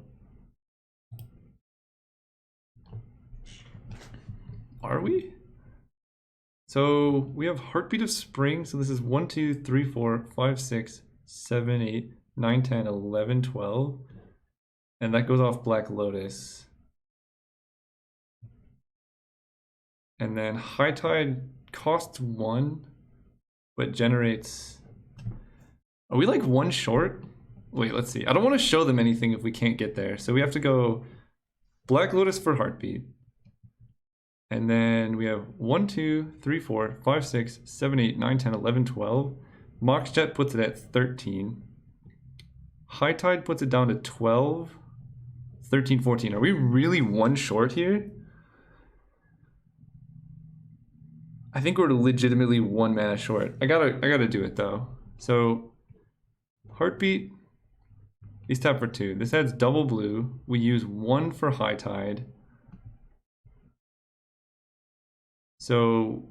Are we? So we have Heartbeat of Spring. So this is 1, 2, 3, 4, 5, 6, 7, 8, 9, 10, 11, 12. And that goes off Black Lotus. And then High Tide costs 1, but generates... Are we like 1 short? Wait, let's see. I don't want to show them anything if we can't get there. So we have to go Black Lotus for Heartbeat. And then we have 1, 2, 3, 4, 5, 6, 7, 8, 9, 10, 11, 12. Mox Jet puts it at 13. High Tide puts it down to 12, 13, 14. Are we really one short here? I think we're legitimately 1 mana short. I gotta do it though. So Heartbeat, he's tapped for 2. This adds double blue. We use 1 for High Tide. So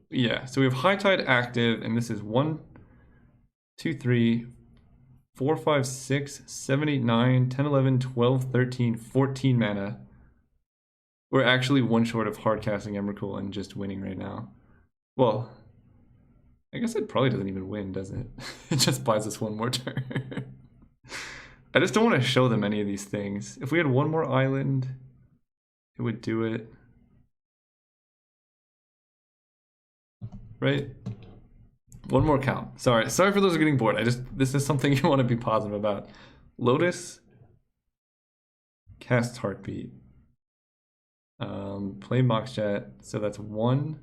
yeah, so we have High Tide active, and this is 1, 2, 3, 4, 5, 6, 7, 8, 9, 10, 11, 12, 13, 14 mana. We're actually one short of hard casting Emrakul and just winning right now. Well, I guess it probably doesn't even win, does it? It just buys us 1 more turn. I just don't want to show them any of these things. If we had 1 more island, it would do it. Right? 1 more count. Sorry for those who are getting bored. This is something you want to be positive about. Lotus cast Heartbeat. Play Moxjet, so that's 1.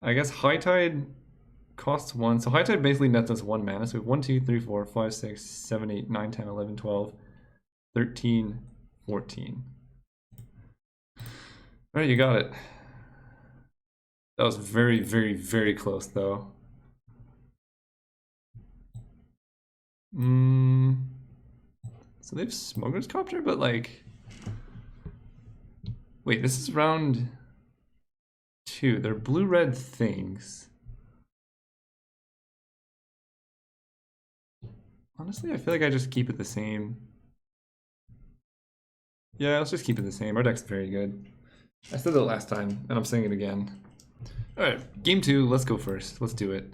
I guess High Tide costs 1, so High Tide basically nets us 1 mana. So we have 1, 2, 3, 4, 5, 6, 7, 8, 9, 10, 11, 12, 13, 14. Alright, you got it. That was very, very, very close though. So they have Smuggler's Copter, but like... Wait, this is round 2. They're blue-red things. Honestly, I feel like I just keep it the same. Yeah, let's just keep it the same. Our deck's very good. I said that last time, and I'm saying it again. Alright, game 2, let's go first. Let's do it.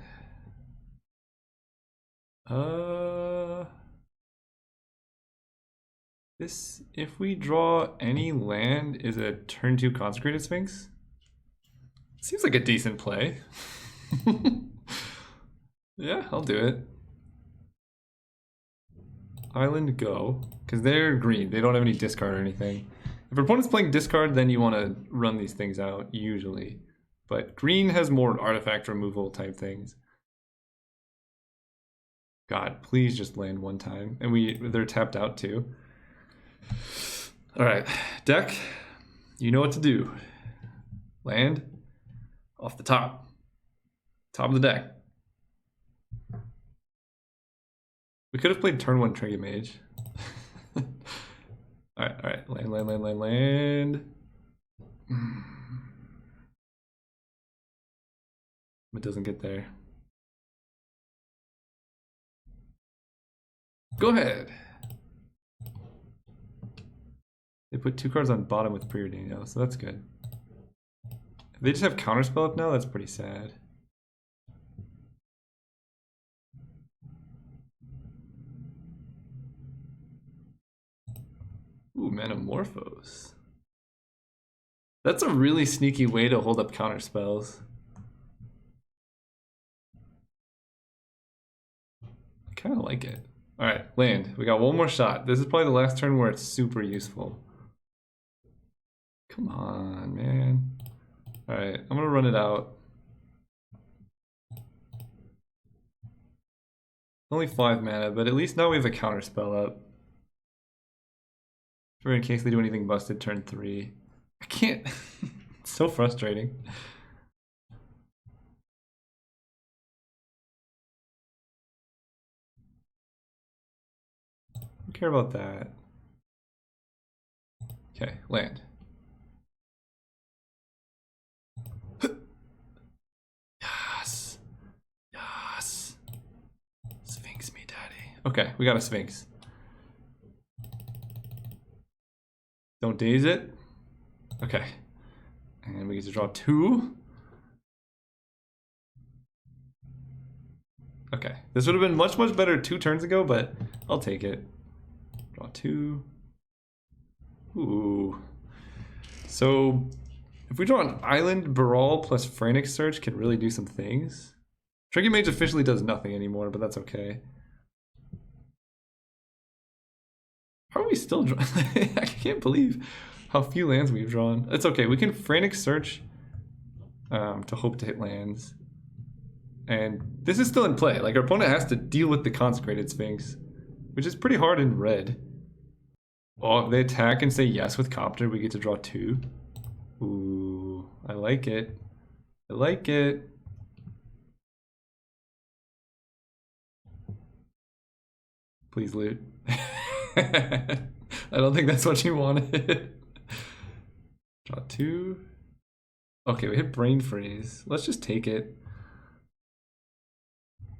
This, if we draw any land, is a turn 2 Consecrated Sphinx. Seems like a decent play. Yeah, I'll do it. Island go, because they're green. They don't have any discard or anything. If your opponent's playing discard, then you want to run these things out, usually. But green has more artifact removal type things. God, please just land 1 time. And they're tapped out too. Alright, deck, you know what to do. Land off the top. Top of the deck. We could have played turn 1 Trinket Mage. Alright, land. It doesn't get there. Go ahead. They put 2 cards on bottom with Preordained, so that's good. If they just have Counterspell up now, that's pretty sad. Ooh, Metamorphose. That's a really sneaky way to hold up counterspells. I kind of like it. Alright, land. We got 1 more shot. This is probably the last turn where it's super useful. Come on, man. Alright, I'm gonna run it out. Only 5 mana, but at least now we have a counterspell up. For in case they do anything busted turn 3. I can't. It's so frustrating. Don't care about that. Okay, land. Yes. Yes. Sphinx me, daddy. Okay, we got a Sphinx. Don't daze it. Okay. And we get to draw 2. Okay. This would have been much, much better 2 turns ago, but I'll take it. Draw 2. Ooh. So, if we draw an Island, Baral plus Frantic Search can really do some things. Trinket Mage officially does nothing anymore, but that's okay. How are we still drawing? I can't believe how few lands we've drawn. It's okay. We can Frantic Search to hope to hit lands. And this is still in play. Like, our opponent has to deal with the Consecrated Sphinx. which is pretty hard in red. Oh, if they attack and say yes with Copter, we get to draw 2. Ooh, I like it. I like it. Please loot. I don't think that's what you wanted. Draw 2. Okay, we hit Brain Freeze. Let's just take it.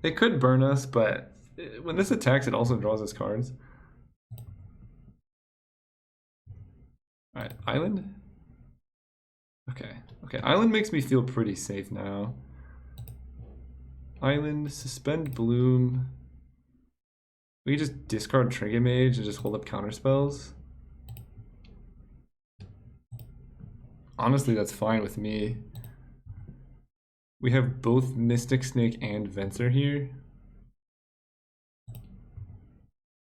It could burn us, but when this attacks, it also draws us cards. Alright, Island? Okay, okay, Island makes me feel pretty safe now. Island, Suspend Bloom. We just discard Trinket Mage and just hold up counter spells. Honestly, that's fine with me. We have both Mystic Snake and Venser here.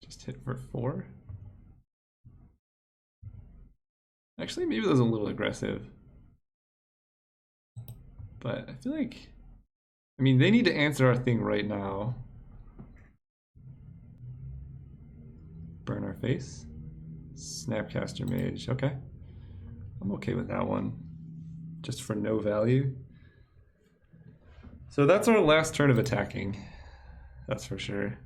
Just hit for 4. Actually, maybe that was a little aggressive. But I feel like, I mean, they need to answer our thing right now. Burn our face. Snapcaster Mage, okay. I'm okay with that one. Just for no value. So that's our last turn of attacking. That's for sure.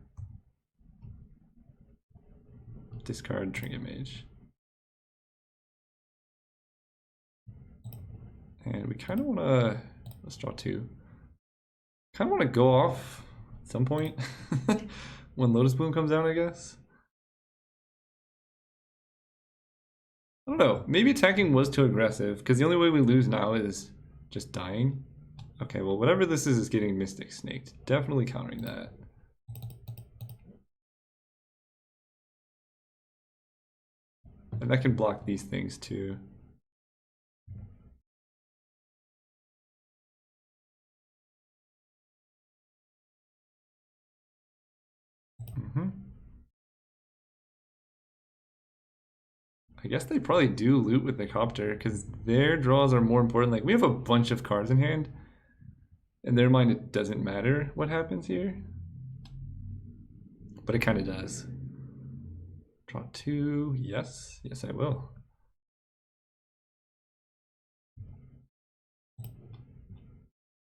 Discard Trinket Mage. And we kind of want to, let's draw 2. Kind of want to go off at some point when Lotus Bloom comes out, I guess. I don't know, maybe attacking was too aggressive because the only way we lose now is just dying. Okay, well, whatever this is getting Mystic Snaked. Definitely countering that. And that can block these things too. I guess they probably do loot with the Copter because their draws are more important. Like, we have a bunch of cards in hand. In their mind, it doesn't matter what happens here. But it kind of does. Draw 2. Yes. Yes, I will.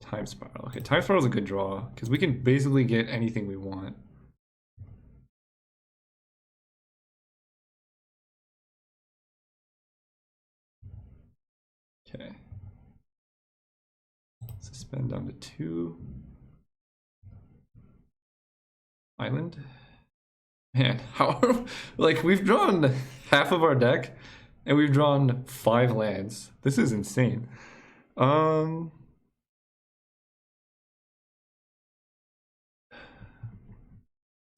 Time Spiral. Okay, Time Spiral is a good draw because we can basically get anything we want. Okay. Suspend down to 2. Island. Man, how like we've drawn half of our deck and we've drawn 5 lands. This is insane. So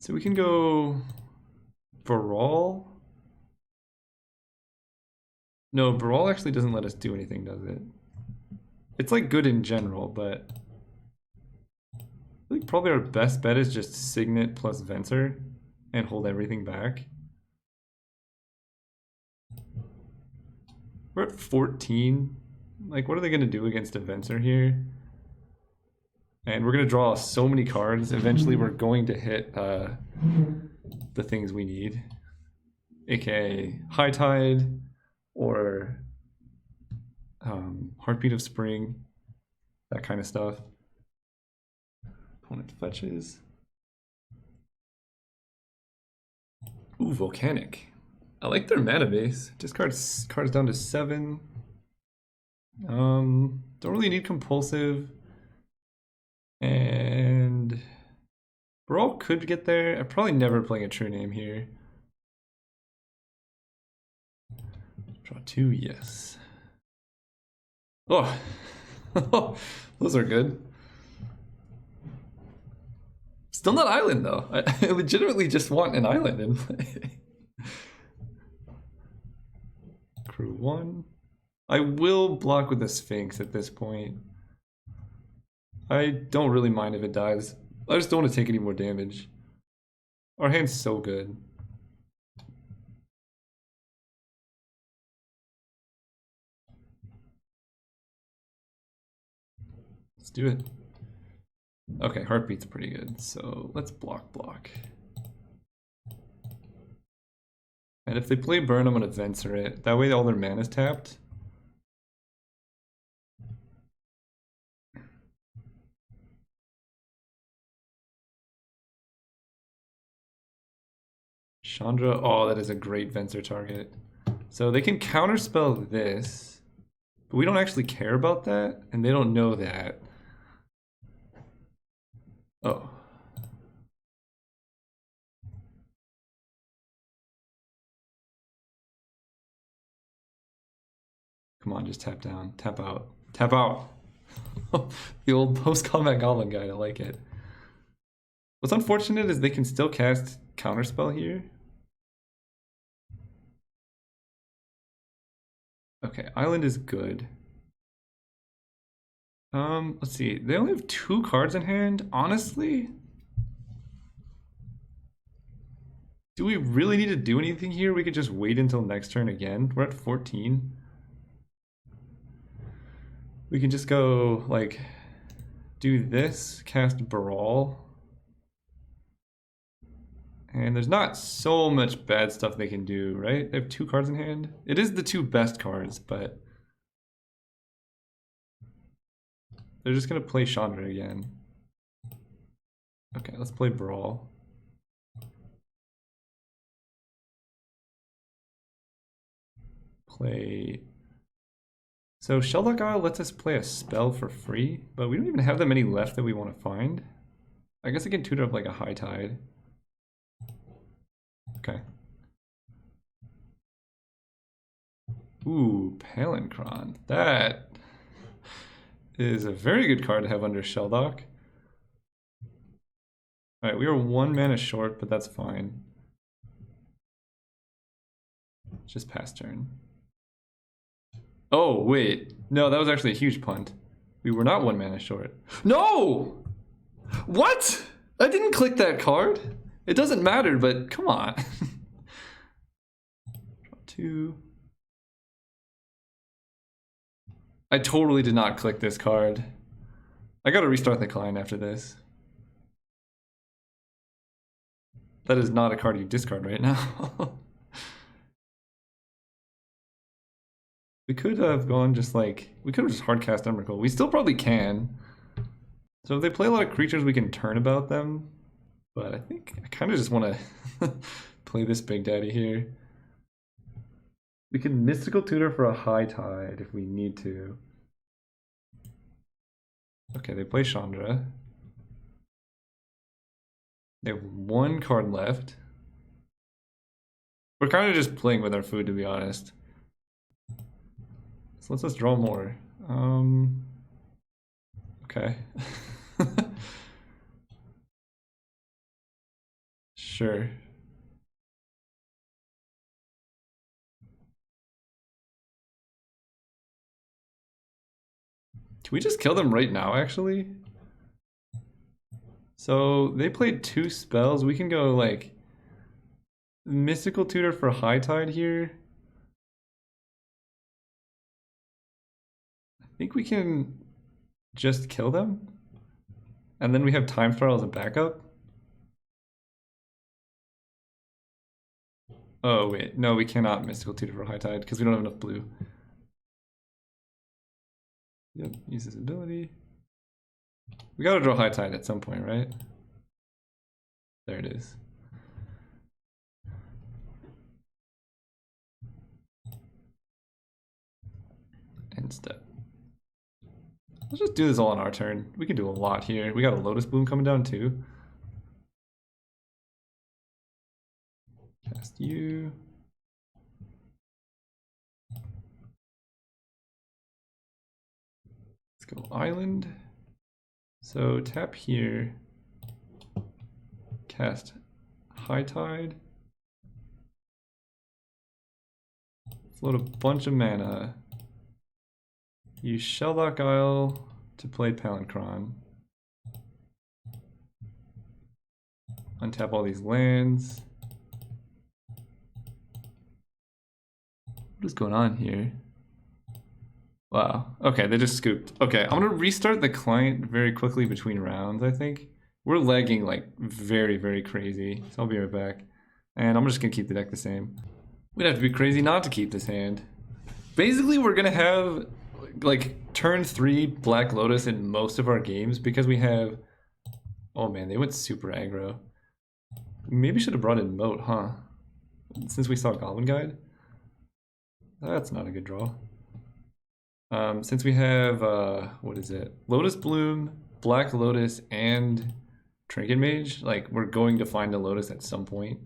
we can go Baral. No, Baral actually doesn't let us do anything, does it? It's like good in general, but I think probably our best bet is just Signet plus Venser and hold everything back. We're at 14. Like, what are they going to do against a Venser here? And we're going to draw so many cards. Eventually, we're going to hit the things we need. AKA High Tide or Heartbeat of Spring. That kind of stuff. Opponent fetches. Ooh, Volcanic. I like their mana base. Discards cards down to 7. Don't really need Compulsive. And Brawl could get there. I'm probably never playing a True Name here. Draw 2, yes. Oh, those are good. Still not Island though. I legitimately just want an Island in play. Crew 1. I will block with the Sphinx at this point. I don't really mind if it dies. I just don't want to take any more damage. Our hand's so good. Let's do it. Okay, Heartbeat's pretty good, so let's block. And if they play burn, I'm gonna Venser it. That way all their mana's tapped. Chandra, oh, that is a great Venser target. So they can counterspell this, but we don't actually care about that, and they don't know that. Oh. Come on, just tap down, tap out, tap out. The old post-combat goblin guide, I like it. What's unfortunate is they can still cast counterspell here. Okay, island is good. Let's see. They only have 2 cards in hand. Honestly, do we really need to do anything here? We could just wait until next turn again. We're at 14. We can just go, like, do this, cast Brawl. And there's not so much bad stuff they can do, right? They have 2 cards in hand. It is the 2 best cards, but they're just gonna play Chandra again. Okay, let's play Brawl. Play. So Shelldock Isle lets us play a spell for free, but we don't even have that many left that we want to find. I guess I can tutor up like a High Tide. Okay. Ooh, Palancron. That is a very good card to have under Shelldock. Alright, we are 1 mana short, but that's fine. Just pass turn. Oh, wait. No, that was actually a huge punt. We were not 1 mana short. No! What? I didn't click that card. It doesn't matter, but come on. Draw 2. I totally did not click this card. I gotta restart the client after this. That is not a card you discard right now. We could have gone just like, we could have just hardcast Emrakul. We still probably can. So if they play a lot of creatures, we can turn about them. But I think I kind of just want to play this Big Daddy here. We can Mystical Tutor for a High Tide if we need to. Okay, they play Chandra. They have 1 card left. We're kind of just playing with our food, to be honest. So let's just draw more. Okay. Sure. Can we just kill them right now, actually? So they played 2 spells. We can go like Mystical Tutor for High Tide here. I think we can just kill them. And then we have Time Spiral as a backup. Oh wait, no, we cannot Mystical Tutor for High Tide because we don't have enough blue. Yep, use his ability. We gotta draw High Tide at some point, right? There it is. End step. Let's just do this all on our turn. We can do a lot here. We got a Lotus Bloom coming down too. Cast you. Let's go Island. So tap here. Cast High Tide. Float a bunch of mana. Use Shelldock Isle to play Palancron. Untap all these lands. What is going on here? Wow. Okay, they just scooped. Okay, I'm gonna restart the client very quickly between rounds, I think. We're lagging like very, very crazy. So I'll be right back. And I'm just gonna keep the deck the same. We'd have to be crazy not to keep this hand. Basically, we're gonna have like turn 3 Black Lotus in most of our games because we have. Oh man, they went super aggro. Maybe should have brought in Moat, huh? Since we saw Goblin Guide. That's not a good draw. Since we have what is it? Lotus Bloom, Black Lotus, and Trinket Mage. Like we're going to find a Lotus at some point.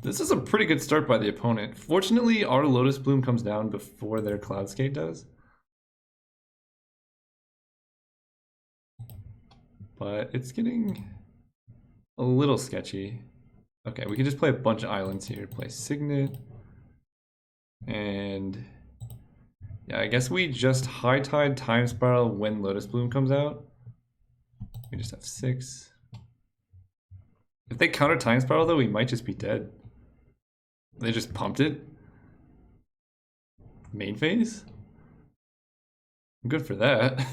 This is a pretty good start by the opponent. Fortunately, our Lotus Bloom comes down before their Cloudskate does. But it's getting a little sketchy. Okay, we can just play a bunch of islands here. Play Signet. And yeah, I guess we just High Tide Time Spiral when Lotus Bloom comes out. We just have 6. If they counter Time Spiral though, we might just be dead. They just pumped it. Main phase? I'm good for that.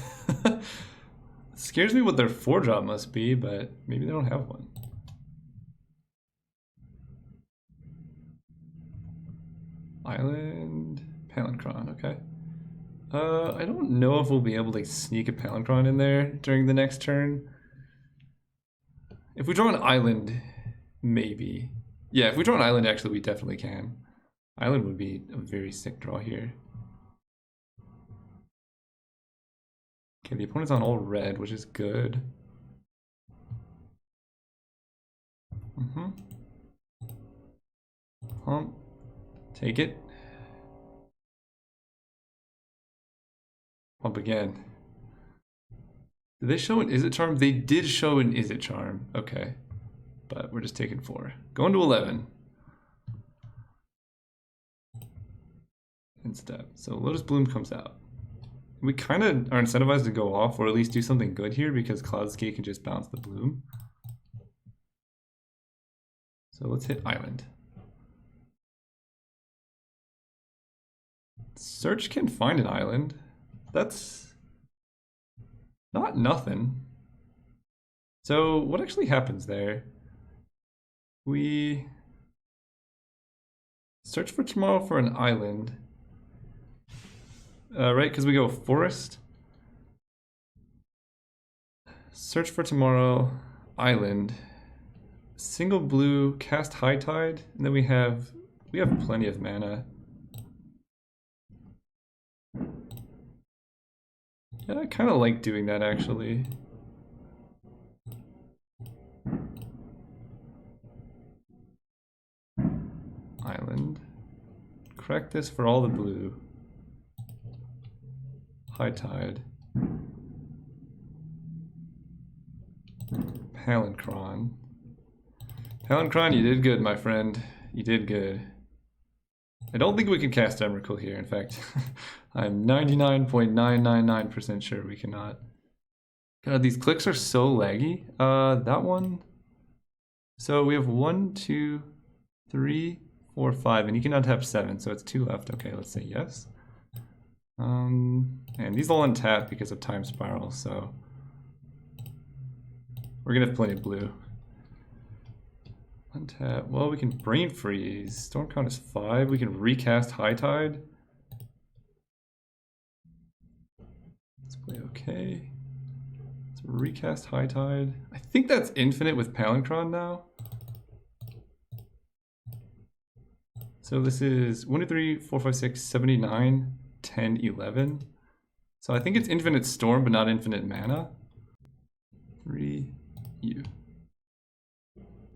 It scares me what their 4-drop must be, but maybe they don't have one. Island, Palancron, okay. I don't know if we'll be able to sneak a Palancron in there during the next turn. If we draw an island, maybe. Yeah, if we draw an island, actually, we definitely can. Island would be a very sick draw here. Okay, the opponent's on all red, which is good. Pump. Take it. Pump again. Did they show an Is It Charm? They did show an Is It Charm. Okay. But we're just taking 4. Going to 11. Instead. So Lotus Bloom comes out. We kind of are incentivized to go off, or at least do something good here, because Cloudskate can just bounce the Bloom. So let's hit Island. Search can find an island. That's not nothing. So what actually happens there? We search for tomorrow for an island. Right, because we go forest. Search for tomorrow, island. Single blue, cast High Tide, and then we have plenty of mana. Yeah, I kind of like doing that actually. Island. Correct this for all the blue. High Tide. Palancron. Palancron, you did good, my friend. You did good. I don't think we can cast Emrakul here. In fact, I'm 99.999% sure we cannot. God, these clicks are so laggy. That one. So we have 1, 2, 3, 4, 5, and you cannot have 7, so it's 2 left. Okay, let's say yes. And these all untap because of Time Spiral, so we're gonna have plenty of blue. Untap. Well, we can Brain Freeze. Storm count is 5. We can recast High Tide. Let's play okay. Let's recast High Tide. I think that's infinite with Palancron now. So this is 1, 2, 3, 4, 5, 6, 79, 10, 11. So I think it's infinite storm, but not infinite mana. 3 U.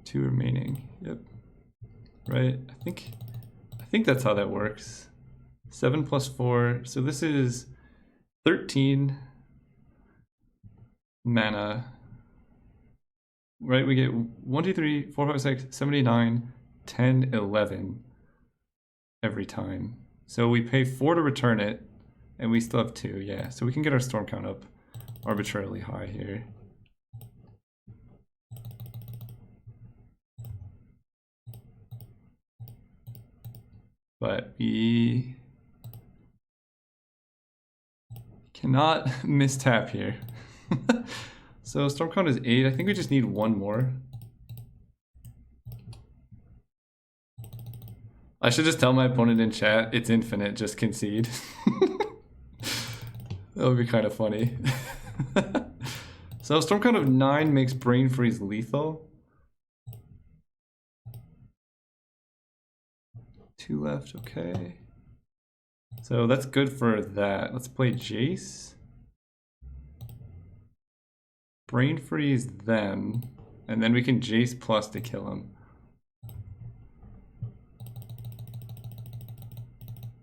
2 remaining. Yep. Right. I think that's how that works. 7 plus 4. So this is 13 mana. Right? We get 1, 2, 3, 4, 5, 6, 79, 10, 11 every time. So we pay 4 to return it, and we still have 2. Yeah. So we can get our storm count up arbitrarily high here. But we cannot mistap here. So storm count is 8. I think we just need 1 more. I should just tell my opponent in chat, it's infinite, just concede. That would be kind of funny. So Storm Count of 9 makes Brain Freeze lethal. 2 left, okay. So that's good for that. Let's play Jace. Brain Freeze them, and then we can Jace plus to kill him.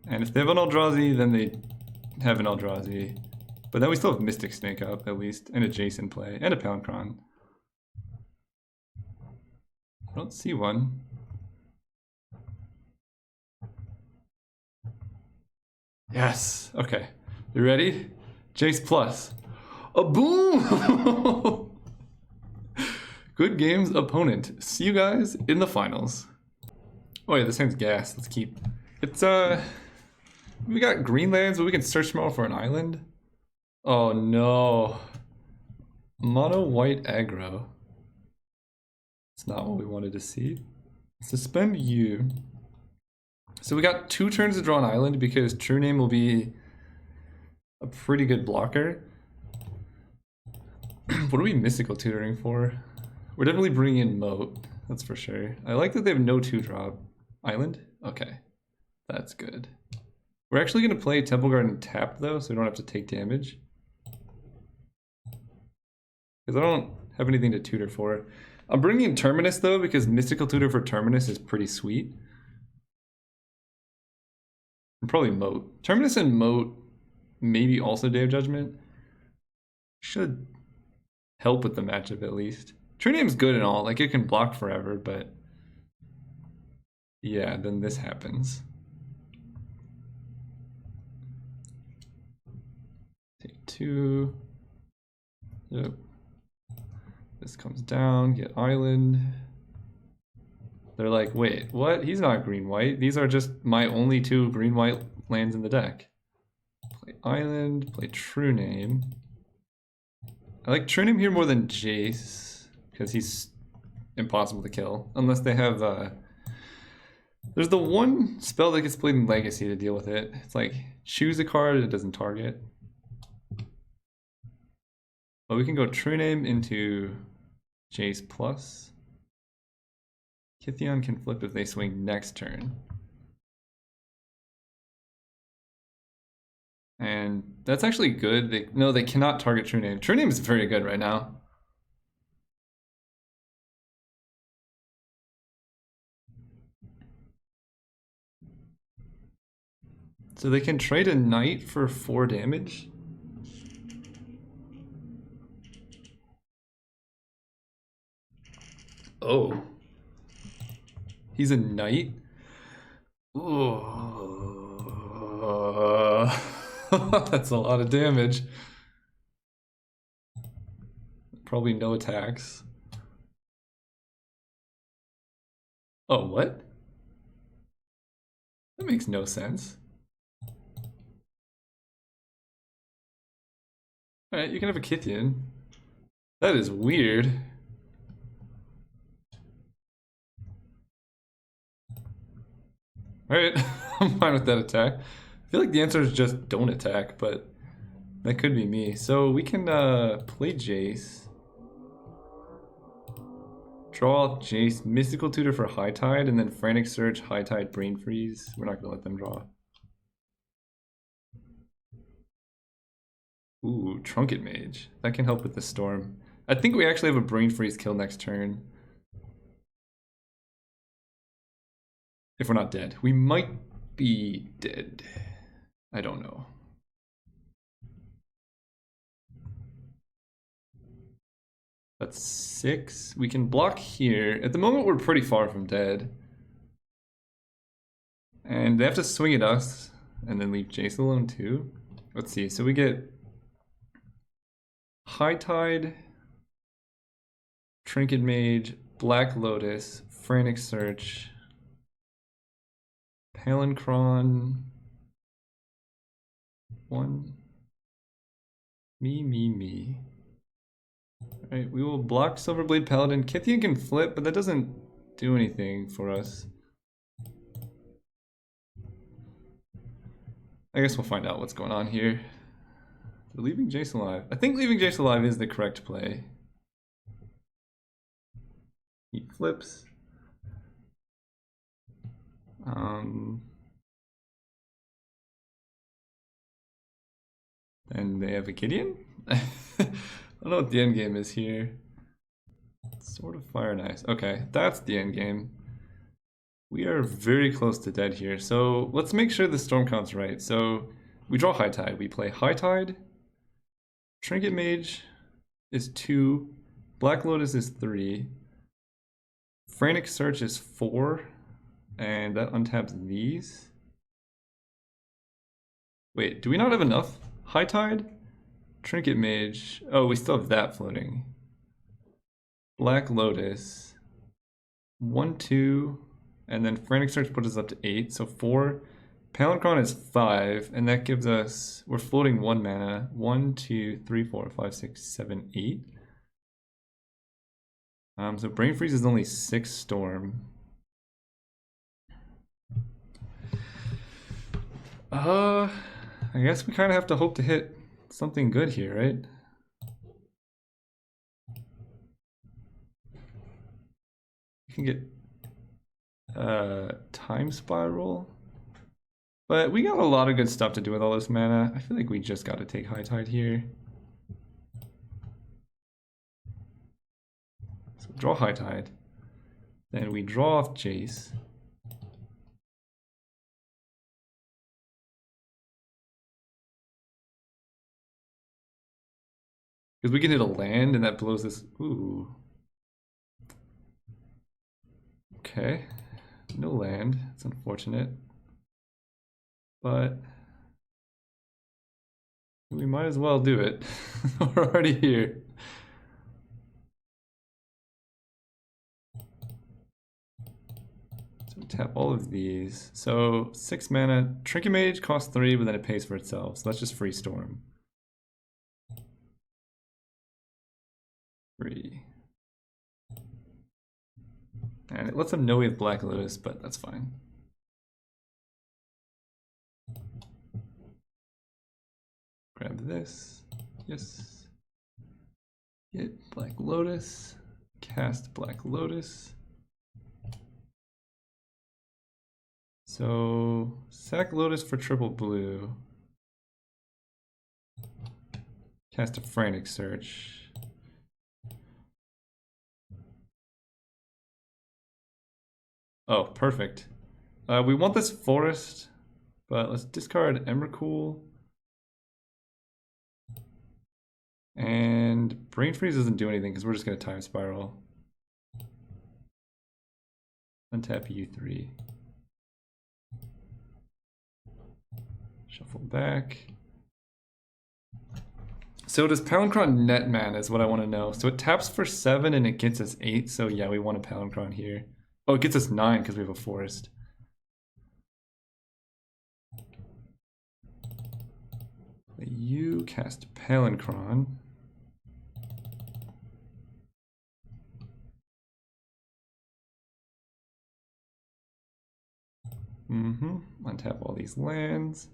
And if they have an Eldrazi, then they have an Eldrazi. But then we still have Mystic Snake up, at least, and a Jace in play, and a Poundcron. I don't see one. Yes, okay. You ready? Jace plus. A boom! Good games, opponent. See you guys in the finals. Oh yeah, this hand's gas. Let's keep. It's we got green lands, but we can search tomorrow for an island. Oh no. Mono white aggro. It's not what we wanted to see. Suspend you. So we got 2 turns to draw an island because True Name will be a pretty good blocker. What are we mystical tutoring for? We're definitely bringing in Moat, that's for sure. I like that they have no 2-drop. Island? Okay, that's good. We're actually going to play Temple Garden tapped though, so we don't have to take damage. Because I don't have anything to tutor for. I'm bringing in Terminus though, because mystical tutor for Terminus is pretty sweet. And probably Moat. Terminus and Moat, maybe also Day of Judgment. Should help with the matchup at least. True Name's good and all, like it can block forever, but yeah, then this happens. Take 2. Yep. This comes down, get island. They're like, wait, what? He's not green-white. These are just my only 2 green-white lands in the deck. Play island, play True Name. I like True Name here more than Jace, because he's impossible to kill. Unless they have, there's the one spell that gets played in Legacy to deal with it. It's like, choose a card, it doesn't target. But we can go True Name into Jace plus. Kithion can flip if they swing next turn. And that's actually good. No, they cannot target True Name. True Name is very good right now. So they can trade a knight for 4 damage. Oh. He's a knight? Ooh. That's a lot of damage. Probably no attacks. Oh, what? That makes no sense. Alright, you can have a Kithian. That is weird. Alright, I'm fine with that attack. I feel like the answer is just don't attack, but that could be me. So we can play Jace. Draw off Jace, Mystical Tutor for High Tide, and then Frantic Search, High Tide, Brain Freeze. We're not gonna let them draw. Ooh, Trunket Mage. That can help with the Storm. I think we actually have a Brain Freeze kill next turn. If we're not dead. We might be dead. I don't know. That's 6. We can block here. At the moment, we're pretty far from dead. And they have to swing at us and then leave Jace alone too. Let's see. So we get High Tide, Trinket Mage, Black Lotus, Frantic Search, Palancron, 1. Me. Alright, we will block Silverblade Paladin. Kithian can flip, but that doesn't do anything for us. I guess we'll find out what's going on here. They're leaving Jace alive. I think leaving Jace alive is the correct play. He flips. And they have a Gideon? I don't know what the end game is here. Sword of Fire and Ice. Okay, that's the end game. We are very close to dead here. So let's make sure the storm count's right. So we draw High Tide. We play High Tide. Trinket Mage is 2. Black Lotus is 3. Frantic Search is 4. And that untaps these. Wait, do we not have enough? High Tide? Trinket Mage. Oh, we still have that floating. Black Lotus. 1, 2. And then Frantic Search puts us up to 8. So 4. Palinchron is 5. And that gives us... We're floating 1 mana. 1, 2, 3, 4, 5, 6, 7, 8. So Brain Freeze is only 6 Storm. I guess we kind of have to hope to hit something good here, right? We can get Time Spiral. But we got a lot of good stuff to do with all this mana. I feel like we just got to take High Tide here. So draw High Tide. Then we draw off Jace. Because we can hit a land and that blows this. Ooh. Okay. No land. It's unfortunate. But we might as well do it. We're already here. So we tap all of these. So 6 mana. Trinket Mage costs 3, but then it pays for itself. So that's just free Storm. 3. And it lets them know we have Black Lotus, but that's fine. Grab this. Yes. Get Black Lotus. Cast Black Lotus. So, sack Lotus for triple blue. Cast a Frantic Search. Oh, perfect. We want this forest, but let's discard Emrakul. And Brain Freeze doesn't do anything because we're just going to Time Spiral. Untap U3. Shuffle back. So does Palinchron net mana is what I want to know. So it taps for 7 and it gets us 8. So yeah, we want a Palinchron here. Oh, it gets us 9 because we have a forest. You cast Palinchron. Untap all these lands.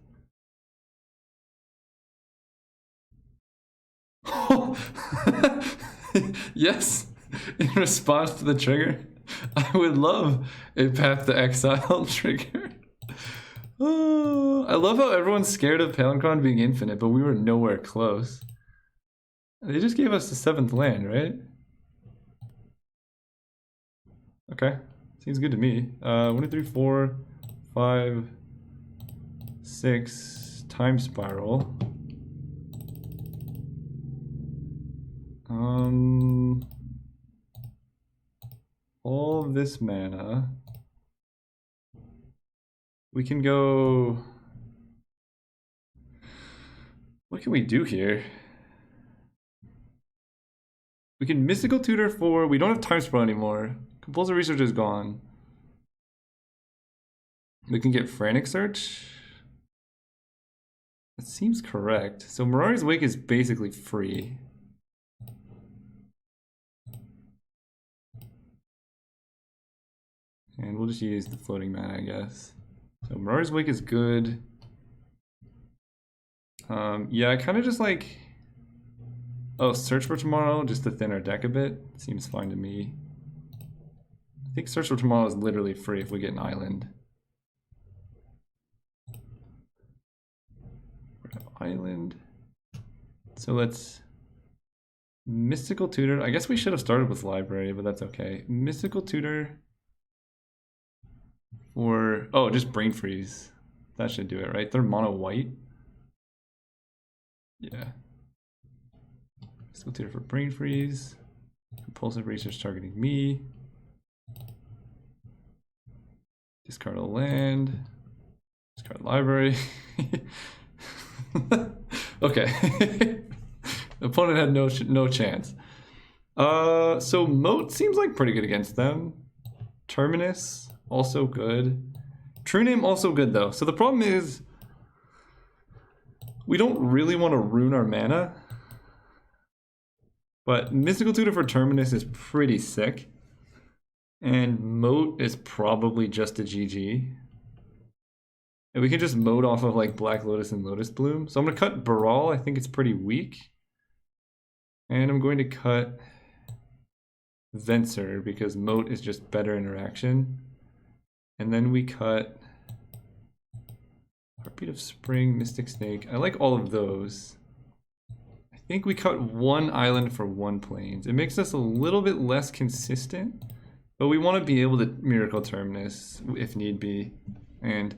Yes, in response to the trigger. I would love a Path to Exile trigger. Oh, I love how everyone's scared of Palinchron being infinite, but we were nowhere close. They just gave us the 7th land, right? Okay, seems good to me. 1, 2, 3, 4, 5, 6, Time Spiral. All of this mana. We can go... What can we do here? We can Mystical Tutor for... We don't have Time Spiral anymore. Compulsive Research is gone. We can get Frantic Search. That seems correct. So Mirari's Wake is basically free. And we'll just use the floating mana, I guess. So Mirari's Wake is good. Yeah, I kind of just like... Oh, search for tomorrow, just to thin our deck a bit. Seems fine to me. I think search for tomorrow is literally free if we get an island. Island. So let's... Mystical Tutor. I guess we should have started with Library, but that's okay. Mystical Tutor. Or... Oh, just Brain Freeze. That should do it, right? They're mono white. Yeah. Mystical Tutor for Brain Freeze. Compulsive Research targeting me. Discard a land. Discard Library. Okay. Opponent had no chance. So Moat seems like pretty good against them. Terminus, also good. True Name, also good though. So the problem is, we don't really want to ruin our mana. But Mystical Tutor for Terminus is pretty sick. And Moat is probably just a GG. And we can just Moat off of like Black Lotus and Lotus Bloom. So I'm going to cut Baral. I think it's pretty weak. And I'm going to cut Venser because Moat is just better interaction. And then we cut Heartbeat of Spring, Mystic Snake. I like all of those. I think we cut one island for one plains. It makes us a little bit less consistent, but we want to be able to Miracle Terminus if need be. And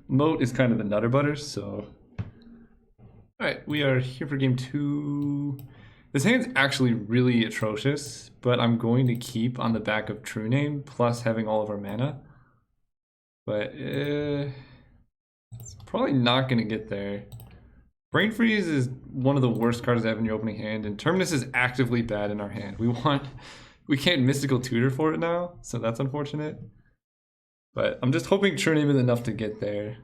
Moat is kind of the nutter butters, so... Alright, we are here for game 2. This hand's actually really atrocious, but I'm going to keep on the back of True Name, plus having all of our mana. But it's probably not going to get there. Brain Freeze is one of the worst cards to have in your opening hand, and Terminus is actively bad in our hand. We can't Mystical Tutor for it now, so that's unfortunate. But I'm just hoping True Name is enough to get there.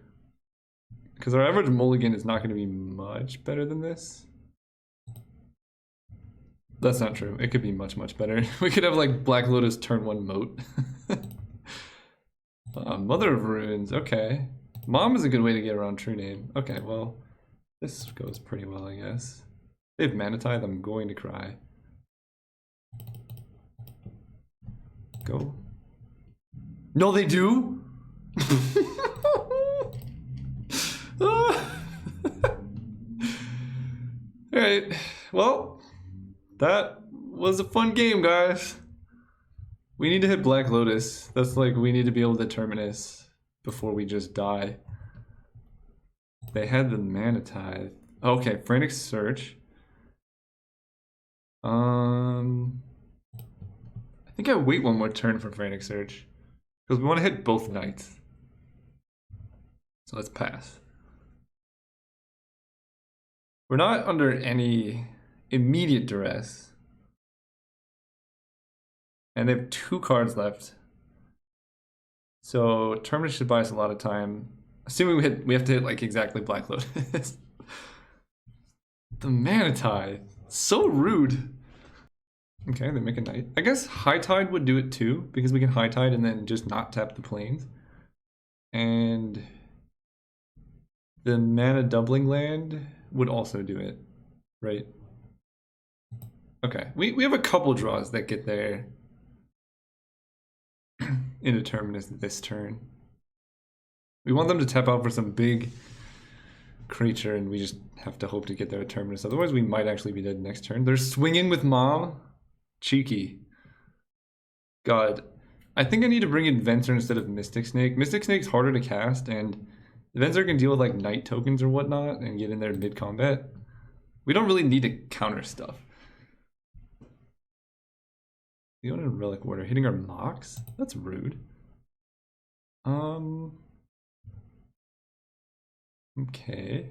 Because our average mulligan is not going to be much better than this. That's not true. It could be much, much better. We could have like Black Lotus turn 1 Moat. Mother of Runes, okay. Mom is a good way to get around True Name. Okay, well, this goes pretty well, I guess. They have Mana Tithe, I'm going to cry. Go. No, they do? Alright, well, that was a fun game, guys. We need to hit Black Lotus. That's like, we need to be able to Terminus before we just die. They had the Mana Tithe. Okay, Frantic Search. I think I wait one more turn for Frantic Search. Because we want to hit both knights. So let's pass. We're not under any immediate duress. And they have 2 cards left. So Terminus should buy us a lot of time. Assuming we have to hit like exactly Black Lotus. The Mana Tithe. So rude. Okay, they make a knight. I guess High Tide would do it too, because we can High Tide and then just not tap the plains. And the mana doubling land would also do it, right? Okay, we have a couple draws that get there into Terminus this turn. We want them to tap out for some big creature, and we just have to hope to get there at Terminus. Otherwise, we might actually be dead next turn. They're swinging with Mom. Cheeky. God. I think I need to bring in Venser instead of Mystic Snake. Mystic Snake's harder to cast, and Venser can deal with like Knight tokens or whatnot and get in there mid-combat. We don't really need to counter stuff. We own a Relic Order. Hitting our Mox? That's rude. Okay.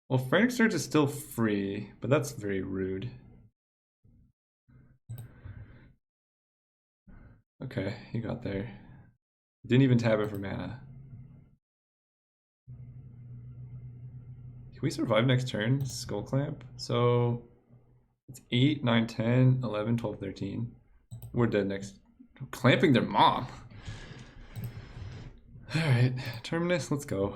Well, Frantic Search is still free, but that's very rude. Okay, you got there. Didn't even tap it for mana. Can we survive next turn? Skull Clamp? So it's 8, 9, 10, 11, 12, 13. We're dead next. Clamping their mom. Alright, Terminus, let's go.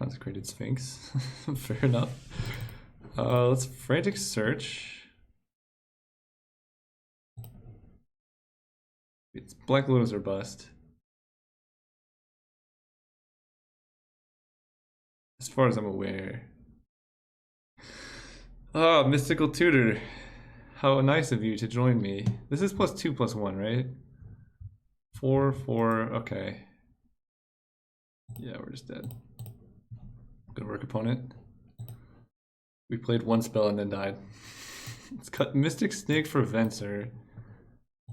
Consecrated Sphinx. Fair enough. Let's Frantic Search. It's Black Lotus or bust. As far as I'm aware. Oh, Mystical Tutor. How nice of you to join me. This is +2/+1, right? 4/4, okay. Yeah, we're just dead. Good work, opponent. We played one spell and then died. Let's cut Mystic Snake for Venser.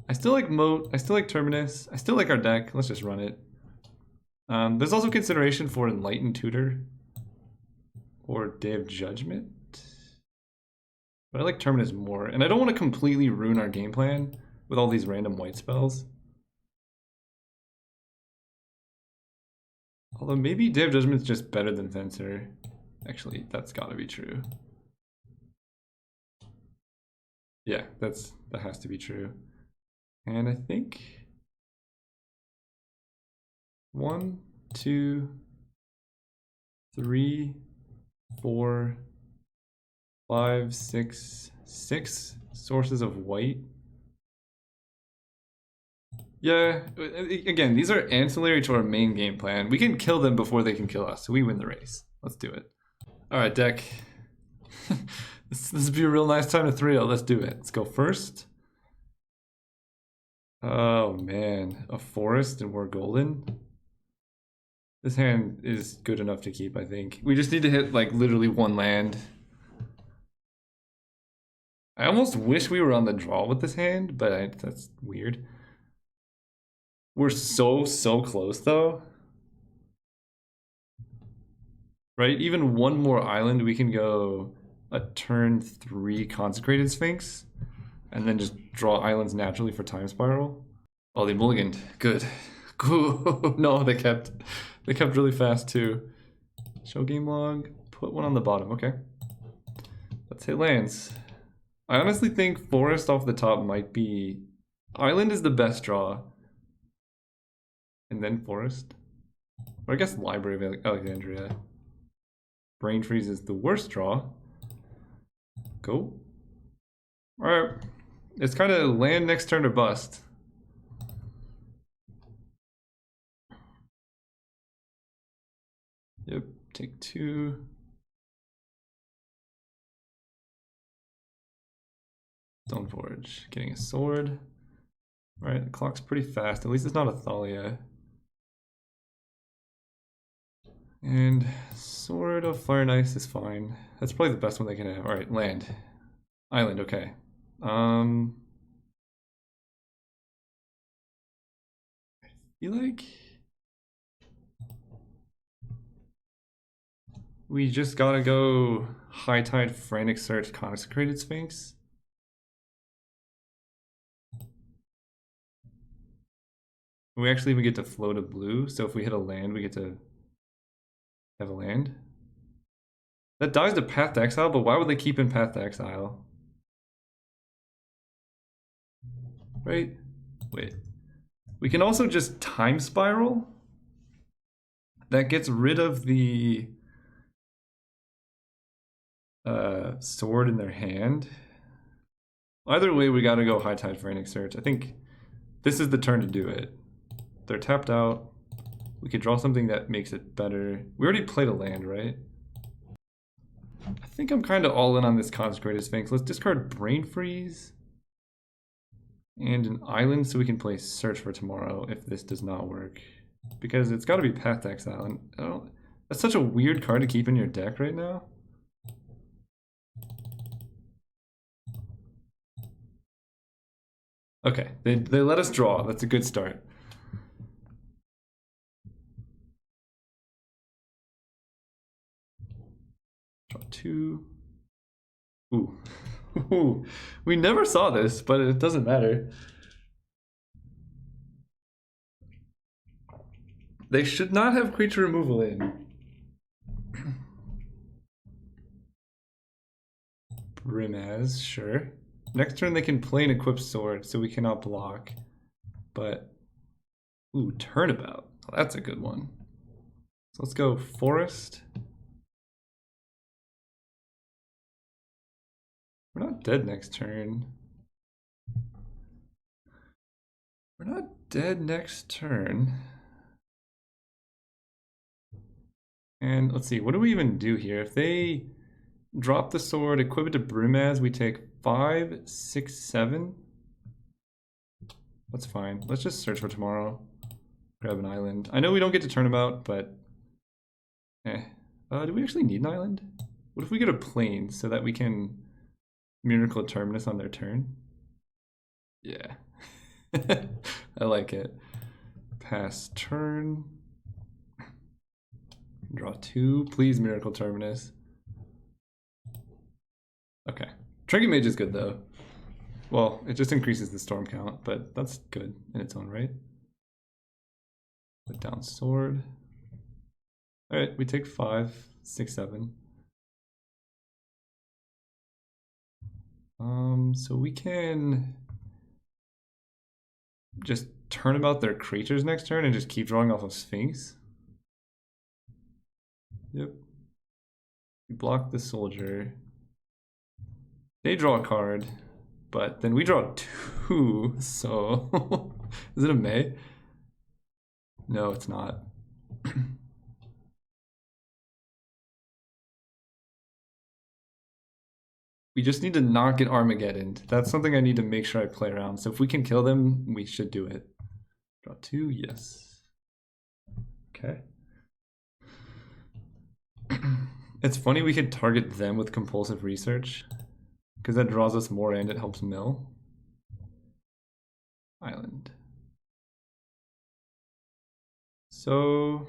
I still like Moat, I still like Terminus, I still like our deck. Let's just run it. There's also consideration for Enlightened Tutor or Day of Judgment. But I like Terminus more, and I don't want to completely ruin our game plan with all these random white spells. Although maybe Day of Judgment's just better than Venser. Actually, that's gotta be true. Yeah, that has to be true. And I think 1, 2, 3, 4, 5, 6 sources of white. Yeah, again, these are ancillary to our main game plan. We can kill them before they can kill us, so we win the race. Let's do it. All right, deck. This would be a real nice time to 3-0. Let's do it. Let's go first. Oh man, a forest and we're golden. This hand is good enough to keep, I think. We just need to hit like literally one land. I almost wish we were on the draw with this hand, but that's weird. We're so close though. Right? Even one more island, we can go a turn 3 Consecrated Sphinx and then just draw islands naturally for Time Spiral. Oh, they mulliganed. Good. Cool. No, they kept really fast too. Show game log. Put one on the bottom. Okay. Let's hit lands. I honestly think forest off the top might be... Island is the best draw. And then forest. Or I guess Library of Alexandria. Brain Freeze is the worst draw. Go. Alright. It's kind of land next turn or bust. Yep, take 2. Stoneforge, getting a sword. Alright, the clock's pretty fast. At least it's not a Thalia. And Sword of Fire and Ice is fine. That's probably the best one they can have. Alright, land. Island, okay. I feel like we just gotta go High Tide, Frantic Search, Consecrated Sphinx. We actually even get to float a blue, so if we hit a land, we get to have a land. That dies to Path to Exile, but why would they keep in Path to Exile? Right? Wait. We can also just Time Spiral. That gets rid of the sword in their hand. Either way, we gotta go High Tide, Frantic Search. I think this is the turn to do it. They're tapped out. We could draw something that makes it better. We already played a land, right? I think I'm kind of all in on this Consecrated Sphinx. Let's discard Brain Freeze and an island so we can play Search for tomorrow if this does not work. Because it's got to be Path to Exile. And that's such a weird card to keep in your deck right now. Okay, they let us draw. That's a good start. Draw 2. Ooh. Ooh. We never saw this, but it doesn't matter. They should not have creature removal in. Brimaz, sure. Next turn they can play an equipped sword, so we cannot block. But, ooh, Turnabout. Well, that's a good one. So let's go Forest. We're not dead next turn. We're not dead next turn. And let's see, what do we even do here? If they drop the sword, equip it to Brumaz, we take 5, 6, 7. That's fine. Let's just search for tomorrow. Grab an island. I know we don't get to turnabout, but do we actually need an island? What if we get a plane so that we can Miracle Terminus on their turn? Yeah. I like it. Pass turn. Draw 2. Please Miracle Terminus. Okay. Trinket Mage is good though. Well, it just increases the storm count, but that's good in its own right. Put down sword. Alright, we take 5, 6, 7. So we can just turn about their creatures next turn and just keep drawing off of Sphinx. Yep. We block the soldier. They draw a card, but then we draw 2, so is it a May? No, it's not. We just need to not get Armageddon. That's something I need to make sure I play around. So if we can kill them, we should do it. Draw 2, yes. Okay. It's funny we could target them with compulsive research, because that draws us more and it helps mill. Island. So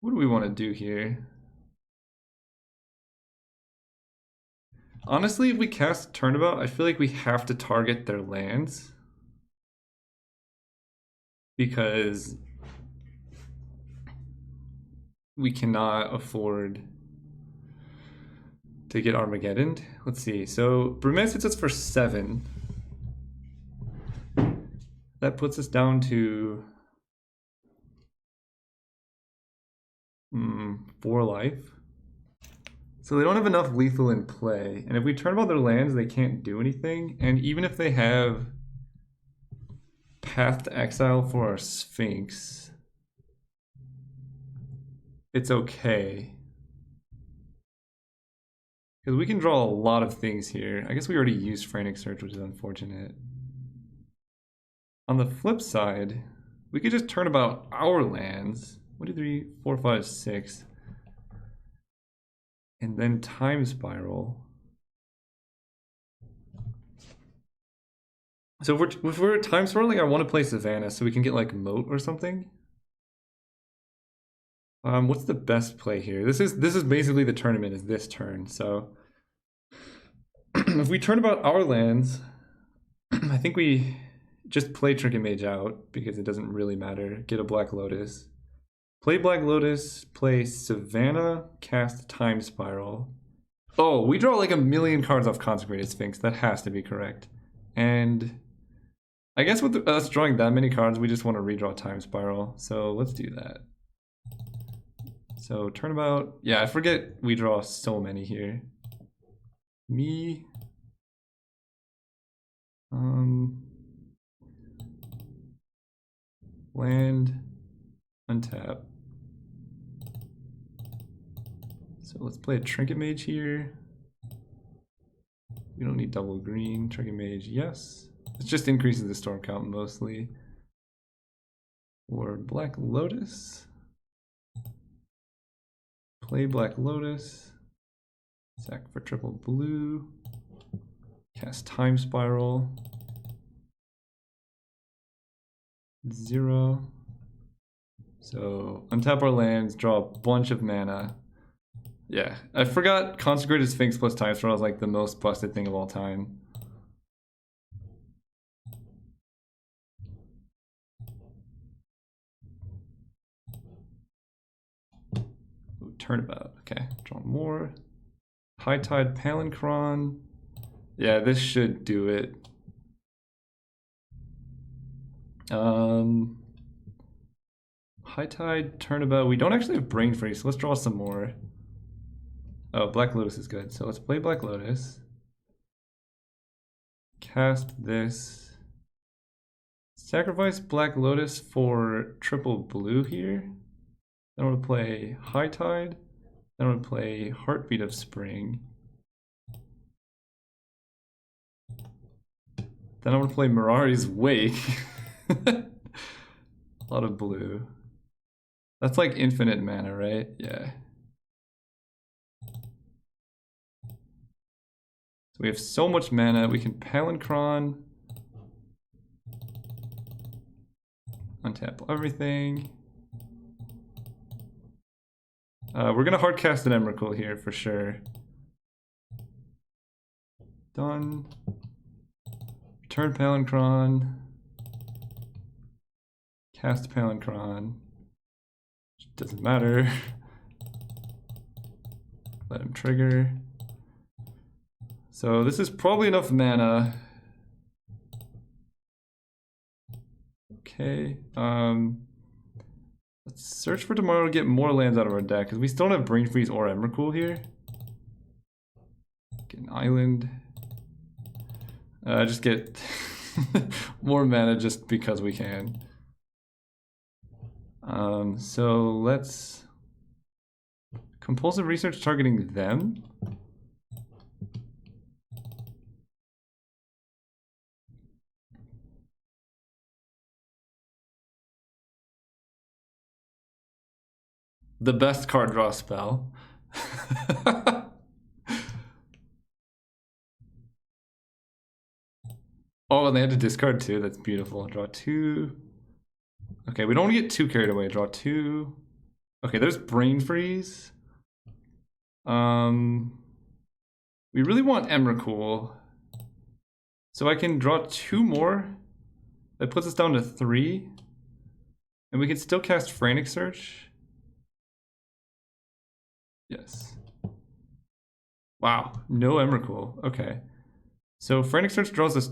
what do we want to do here? Honestly, if we cast Turnabout, I feel like we have to target their lands. Because we cannot afford to get Armageddon. Let's see. So Brumaz hits us for 7. That puts us down to 4 life. So they don't have enough lethal in play. And if we turn about their lands, they can't do anything. And even if they have Path to Exile for our Sphinx, it's okay. Because we can draw a lot of things here. I guess we already used Frantic Search, which is unfortunate. On the flip side, we could just turn about our lands. 1, 2, 3, 4, 5, 6. And then Time Spiral. So if we're Time Spiraling, I want to play Savannah so we can get like Moat or something. What's the best play here? This is basically the tournament is this turn. So if we turn about our lands, I think we just play Trinket Mage out because it doesn't really matter. Get a Black Lotus. Play Black Lotus, play Savannah, cast Time Spiral. Oh, we draw like a million cards off Consecrated Sphinx. That has to be correct. And I guess with us drawing that many cards, we just want to redraw Time Spiral. So let's do that. So turnabout. Yeah, I forget we draw so many here. Me. Land. Untap. So let's play a Trinket Mage here. We don't need double green. Trinket Mage, yes. It just increases the storm count mostly. Or Black Lotus. Play Black Lotus. Sack for triple blue. Cast Time Spiral. 0. So untap our lands, draw a bunch of mana. Yeah, I forgot Consecrated Sphinx plus Time Spiral is like the most busted thing of all time. Ooh, turnabout. Okay, draw more. High Tide Palinchron. Yeah, this should do it. High Tide, Turnabout. We don't actually have Brain Freeze, so let's draw some more. Oh, Black Lotus is good. So let's play Black Lotus. Cast this. Sacrifice Black Lotus for triple blue here. Then I'm going to play High Tide. Then I'm going to play Heartbeat of Spring. Then I'm going to play Mirari's Wake. A lot of blue. That's like infinite mana, right? Yeah. So we have so much mana. We can Palinchron. Untap everything. We're going to hardcast an Emrakul here for sure. Done. Return Palinchron. Cast Palinchron. Doesn't matter. Let him trigger. So this is probably enough mana. Okay. Let's search for tomorrow to get more lands out of our deck because we still don't have Brain Freeze or Emrakul here. Get an island. Just get more mana just because we can. So let's compulsive research targeting them. The best card draw spell. Oh, and they had to discard two. That's beautiful. Draw two. Okay, we don't want to get too carried away. Draw two. Okay, there's Brain Freeze. We really want Emrakul. So I can draw two more. That puts us down to 3. And we can still cast Frantic Search. Yes. Wow, no Emrakul. Okay. So Frantic Search draws us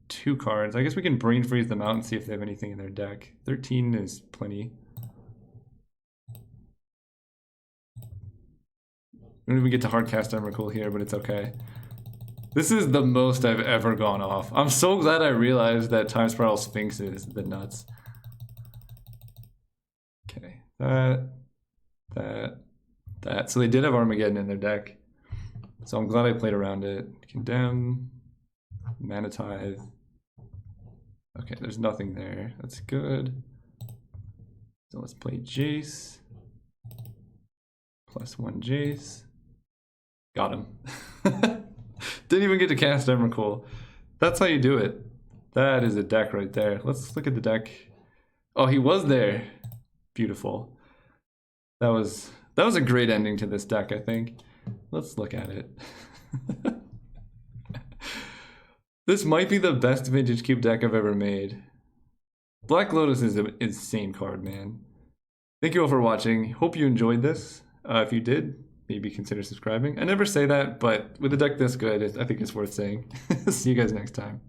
2 cards. I guess we can Brain Freeze them out and see if they have anything in their deck. 13 is plenty. We don't even get to hardcast Emrakul here, but it's okay. This is the most I've ever gone off. I'm so glad I realized that Time Spiral Sphinx is the nuts. Okay, that. So they did have Armageddon in their deck. So I'm glad I played around it. Condemn, Mana Tithe. Okay, there's nothing there. That's good. So let's play Jace. +1 Jace. Got him. Didn't even get to cast Emrakul. That's how you do it. That is a deck right there. Let's look at the deck. Oh, he was there. Beautiful. That was a great ending to this deck, I think. Let's look at it. This might be the best Vintage Cube deck I've ever made. Black Lotus is an insane card, man. Thank you all for watching. Hope you enjoyed this. If you did, maybe consider subscribing. I never say that, but with a deck this good, I think it's worth saying. See you guys next time.